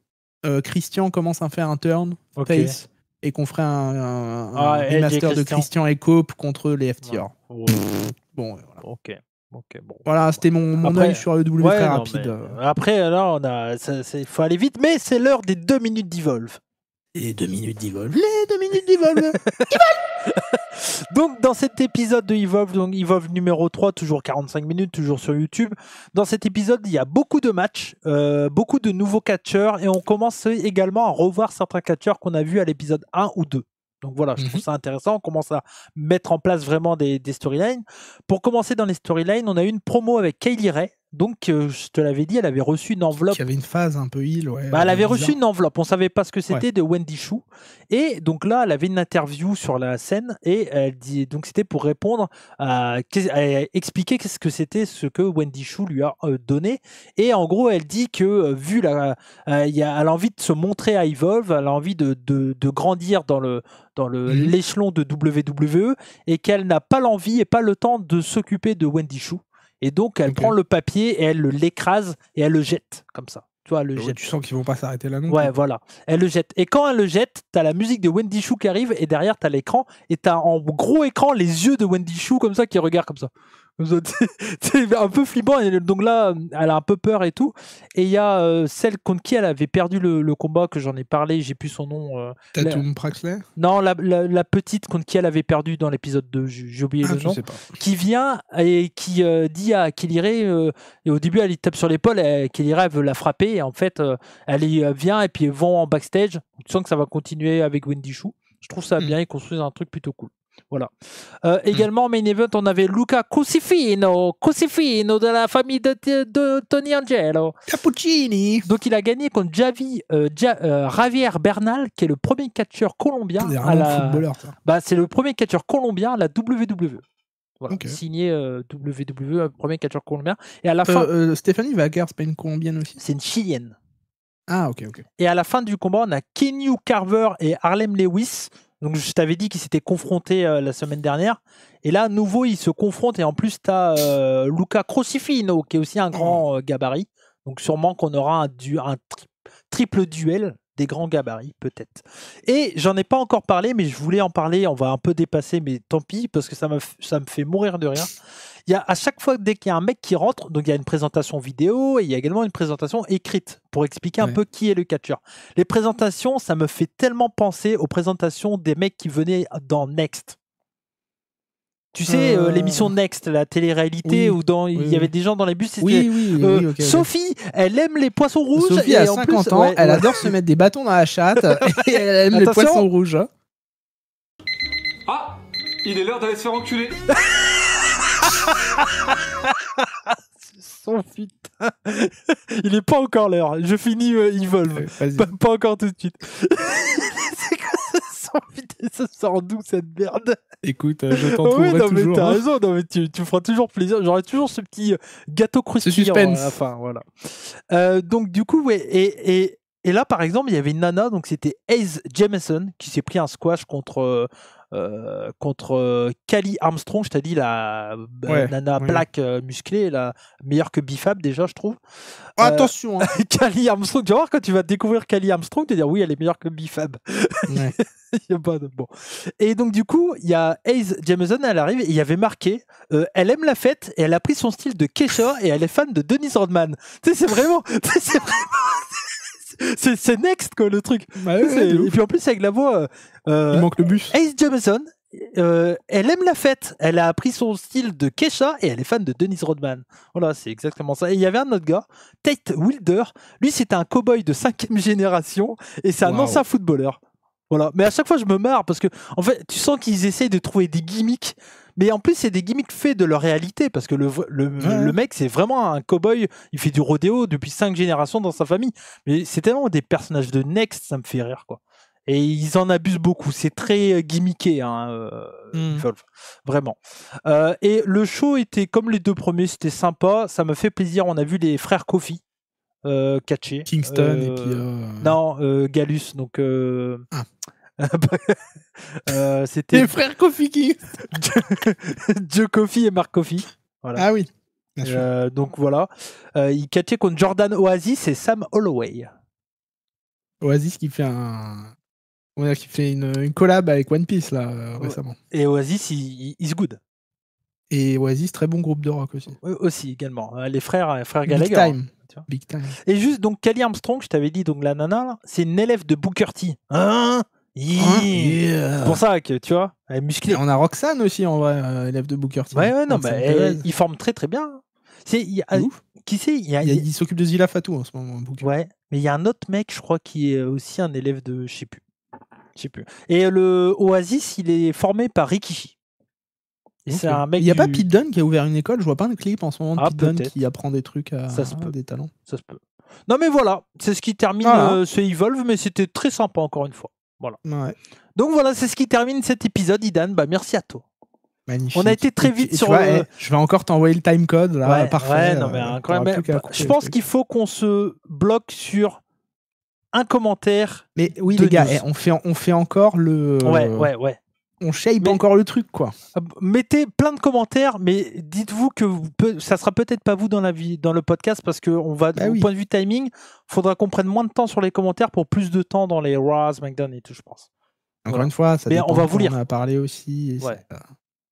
Christian commence à faire un turn face. Et qu'on ferait un remaster de Christian et Cope contre les FTR. Bon, voilà. Ok, bon. Voilà, c'était mon œil sur AEW très rapide. Après, là, il faut aller vite, mais c'est l'heure des 2 minutes d'Evolve. Les 2 minutes d'Evolve. Donc dans cet épisode de Evolve, donc Evolve numéro 3, toujours 45 minutes, toujours sur YouTube, dans cet épisode il y a beaucoup de matchs, beaucoup de nouveaux catcheurs et on commence également à revoir certains catcheurs qu'on a vus à l'épisode 1 ou 2. Donc voilà, je trouve ça intéressant, on commence à mettre en place vraiment des storylines. Pour commencer dans les storylines, on a eu une promo avec Kaylee Ray. Donc, je te l'avais dit, elle avait reçu une enveloppe. Il y avait une phase un peu heal, ouais. Elle avait reçu une enveloppe, on ne savait pas ce que c'était, de Wendy Choo. Et donc là, elle avait une interview sur la scène et elle dit, donc c'était pour répondre à expliquer ce que c'était ce que Wendy Choo lui a donné. Et en gros, elle dit que vu elle a envie de se montrer à Evolve, elle a envie de grandir dans l'échelon de WWE et qu'elle n'a pas l'envie et pas le temps de s'occuper de Wendy Choo. Et donc, elle prend le papier et elle l'écrase et elle le jette, comme ça. Tu vois, le jette. Tu sens qu'ils vont pas s'arrêter là non plus. Ouais, voilà. Elle le jette. Et quand elle le jette, t'as la musique de Wendy Choo qui arrive et derrière, t'as l'écran. Et t'as en gros écran les yeux de Wendy Choo comme ça qui regardent comme ça. C'est un peu flippant. Et donc là, elle a un peu peur et tout. Et il y a celle contre qui elle avait perdu le combat, que j'en ai parlé, j'ai plus son nom. Tatum Praxley ? Non, la petite contre qui elle avait perdu dans l'épisode 2, j'ai oublié le nom. Sais pas. Qui vient et qui dit à Kaylee Ray, et au début elle lui tape sur l'épaule, Kaylee Ray veut la frapper, et en fait elle vient et puis ils vont en backstage. Tu sens que ça va continuer avec Wendy Choo. Je trouve ça bien, ils construisent un truc plutôt cool. Voilà. Également, main event, on avait Luca Crucifino de la famille de Tony Angelo. Cappuccini. Donc, il a gagné contre Javier Bernal, qui est le premier catcheur colombien. Footballeur, ça. C'est le premier catcheur colombien à la WWE. Voilà, signé WWE, premier catcheur colombien. Et à la fin, Stéphanie Wagner, c'est pas une colombienne aussi ? C'est une chilienne. Ah, ok. Et à la fin du combat, on a Kenny Carver et Harlem Lewis. Donc, je t'avais dit qu'ils s'étaient confrontés la semaine dernière. Et là, à nouveau, ils se confrontent. Et en plus, tu as Luca Crucifino, qui est aussi un grand gabarit. Donc, sûrement qu'on aura un triple duel des grands gabarits, peut-être. Et j'en ai pas encore parlé, mais je voulais en parler. On va un peu dépasser, mais tant pis, parce que ça me fait mourir de rire. Il y a à chaque fois, dès qu'il y a un mec qui rentre, donc il y a une présentation vidéo et il y a également une présentation écrite pour expliquer un peu qui est le catcheur. Les présentations, ça me fait tellement penser aux présentations des mecs qui venaient dans Next. Tu sais, l'émission Next, la télé-réalité, où il y avait des gens dans les bus. Okay, Sophie, elle aime les poissons rouges. Sophie a 50 ans, elle adore se mettre des bâtons dans la chatte et elle aime les poissons rouges. Ah, il est l'heure d'aller se faire enculer. Son putain. Il est pas encore l'heure. Je finis Evolve. Pas encore tout de suite. C'est quoi ça? Putain, ça sort d'où cette merde? Écoute, je t'en trouverai toujours. Mais t'as raison. Non, mais tu feras toujours plaisir. J'aurai toujours ce petit gâteau croustillant à la fin. Voilà. Donc du coup, et là, par exemple, il y avait une nana. Donc c'était Ace Jameson qui s'est pris un squash contre Kali Armstrong, je t'ai dit la nana black musclée, meilleure que Bifab déjà, je trouve. Attention hein. Kali Armstrong, tu vas voir quand tu vas découvrir Kali Armstrong, tu vas dire oui, elle est meilleure que Bifab. Il y a pas de... bon. Et donc du coup, il y a Ace Jameson, elle arrive et il y avait marqué elle aime la fête et elle a pris son style de Kesha et elle est fan de Dennis Rodman. Tu sais, c'est vraiment c'est Next quoi le truc. Et puis en plus avec la voix il manque le bus. Ace Jameson, elle aime la fête, elle a appris son style de Kesha et elle est fan de Dennis Rodman. Voilà, c'est exactement ça. Et il y avait un autre gars, Tate Wilder, lui c'était un cow-boy de 5e génération et c'est un ancien footballeur. Voilà, mais à chaque fois je me marre parce que en fait tu sens qu'ils essayent de trouver des gimmicks. Mais en plus, c'est des gimmicks faits de leur réalité parce que le mec, c'est vraiment un cow-boy. Il fait du rodéo depuis 5 générations dans sa famille. Mais c'est tellement des personnages de Next, ça me fait rire, quoi. Et ils en abusent beaucoup. C'est très gimmické, vraiment. Et le show était comme les deux premiers, c'était sympa. Ça me fait plaisir. On a vu les frères Kofi catcher. Kingston et puis. Non, Gallus. Donc. C'était les frères Kofi King. Joe Kofi et Mark Kofi. Voilà. Ah oui. Donc voilà. Il catchait contre Jordan Oasis et Sam Holloway. Oasis qui fait une collab avec One Piece là récemment. Et Oasis, is good. Et Oasis, très bon groupe de rock aussi. Aussi également. Les frères Gallagher. Big time. Et juste donc Kali Armstrong, je t'avais dit donc la nana, c'est une élève de Booker T. Hein? C'est pour ça que, tu vois, elle est musclée. On a Roxane aussi, en vrai, élève de Booker T. Ouais, non, il forme très très bien. Qui c'est il s'occupe de Zila Fatou en ce moment, Booker. Ouais, mais il y a un autre mec, je crois, qui est aussi un élève de... Je sais plus. Et le Oasis, il est formé par Rikishi. C'est un mec il n'y a pas Pete Dunne qui a ouvert une école. Je vois pas un clip en ce moment de Pete Dunne qui apprend des trucs à des talents. Ça se peut. Non mais voilà, c'est ce qui termine ce Evolve, mais c'était très sympa encore une fois. Voilà. Ouais. Donc voilà, c'est ce qui termine cet épisode, Idan. Bah merci à toi. Magnifique. On a été très vite sur. Je vais encore t'envoyer le timecode là, parfait. Ouais, non mais incroyable. Je pense qu'il faut qu'on se bloque sur un commentaire. Mais oui les gars, on fait encore le. Ouais. On shape encore le truc, quoi. Mettez plein de commentaires, mais dites-vous que ça sera peut-être pas vous dans le podcast parce que on va, au point de vue timing, faudra qu'on prenne moins de temps sur les commentaires pour plus de temps dans les Raw, SmackDown et tout, je pense. Encore une fois, ça dépend. On va vous lire. On a parlé aussi.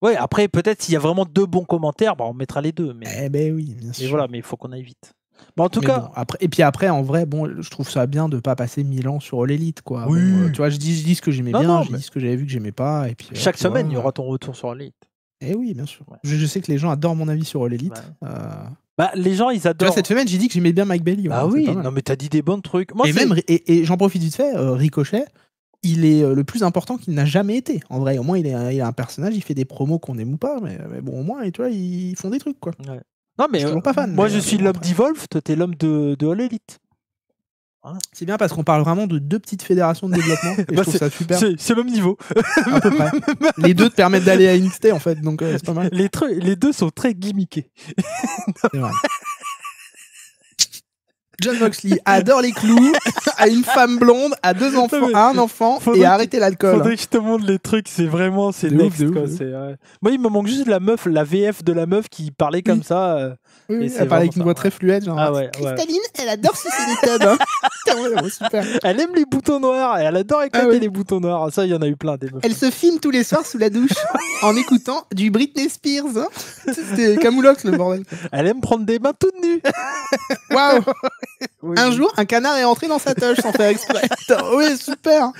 Ouais, après peut-être s'il y a vraiment 2 bons commentaires, on mettra les 2. Mais... oui, bien sûr. Mais voilà, mais il faut qu'on aille vite. Bon, en tout cas. Après, en vrai, je trouve ça bien de pas passer 1000 ans sur All Elite, quoi. Oui. Tu vois, je dis ce que j'aimais bien, je dis ce que j'avais vu que j'aimais pas. Et puis, chaque semaine, il y aura ton retour sur All Elite. Eh oui, bien sûr. Ouais. Je sais que les gens adorent mon avis sur All Elite. Les gens, ils adorent. Tu vois, cette semaine, j'ai dit que j'aimais bien Mike Bailey. Ah oui, non, mais t'as dit des bons trucs. Moi, et j'en profite vite fait, Ricochet, il est le plus important qu'il n'a jamais été. En vrai, au moins, il a un personnage, il fait des promos qu'on aime ou pas, mais bon, au moins, tu vois, ils font des trucs, quoi. Ouais. Non, mais je suis toujours pas fan. Moi, je suis l'homme d'Evolve, toi, t'es l'homme de All Elite. Hein, c'est bien parce qu'on parle vraiment de 2 petites fédérations de développement. Et je trouve ça super. C'est le même niveau. À peu près. Les 2 te permettent d'aller à NXT, en fait, donc c'est pas mal. Les 2 sont très gimmickés. C'est vrai. John Moxley adore les clous, a une femme blonde, a 2 enfants, a un enfant et a arrêté l'alcool. Faudrait que je te montre les trucs, c'est vraiment next. Moi, il me manque juste la VF de la meuf qui parlait comme ça. Oui, elle parlait avec une voix très fluette. Genre, Cristalline, elle adore sucer les tubs. Hein. Super. Elle aime les boutons noirs et elle adore éclater les boutons noirs. Ça, il y en a eu plein des meufs. Elle se filme tous les soirs sous la douche en écoutant du Britney Spears. Hein. C'était Camoulox le bordel. Elle aime prendre des bains toutes nues. Waouh. Oui. Un jour, un canard est entré dans sa toche sans faire exprès. Oui, super.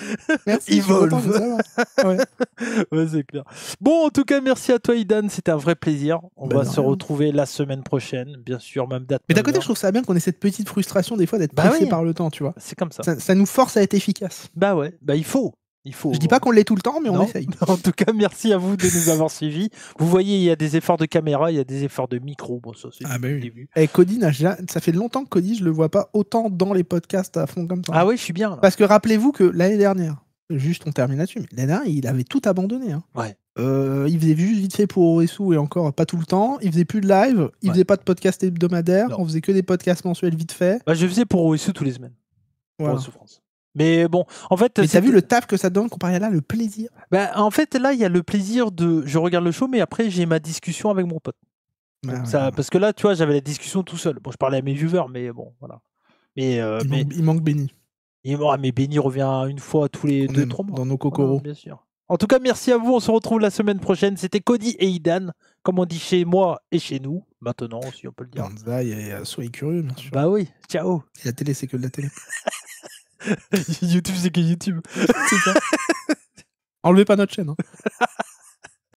Merci. Evolve. Ouais, c'est clair. Bon, en tout cas, merci à toi, Idan. C'était un vrai plaisir. On va se retrouver la semaine prochaine, bien sûr, même date. Mais d'un côté, je trouve ça bien qu'on ait cette petite frustration des fois d'être pressé par le temps, tu vois. C'est comme ça. Ça nous force à être efficace. Bah ouais, il faut. Je dis pas qu'on l'est tout le temps, mais on essaye. En tout cas, merci à vous de nous avoir suivis. Vous voyez, il y a des efforts de caméra, il y a des efforts de micro. Bon, ça, c'est le début. Et Cody, ça fait longtemps que Cody, je le vois pas autant dans les podcasts à fond comme ça. Ah oui, je suis bien. Là. Parce que rappelez-vous que l'année dernière, juste on termine là-dessus, mais l'année dernière, il avait tout abandonné. Hein. Ouais. Il faisait juste vite fait pour Oresu et encore pas tout le temps. Il faisait plus de live, il faisait pas de podcast hebdomadaire, on faisait que des podcasts mensuels vite fait. Je faisais pour Oresu tous les semaines. Voilà. Pour France. Mais bon, en fait. Mais t'as vu le taf que ça donne comparé à là, le plaisir? En fait, là, il y a le plaisir de. Je regarde le show, mais après, j'ai ma discussion avec mon pote. Parce que là, tu vois, j'avais la discussion tout seul. Bon, je parlais à mes viewers, mais bon, voilà. Mais, il manque Benny. Mais Benny revient une fois tous les 2-3 mois. Dans nos cocoros. Bien sûr. En tout cas, merci à vous. On se retrouve la semaine prochaine. C'était Cody et Idan, comme on dit chez moi et chez nous. Maintenant, si on peut le dire. Soyez curieux, bien sûr. Bah oui, ciao. Et la télé, c'est que de la télé. YouTube, c'est que YouTube. C'est ça. Enlevez pas notre chaîne. Hein.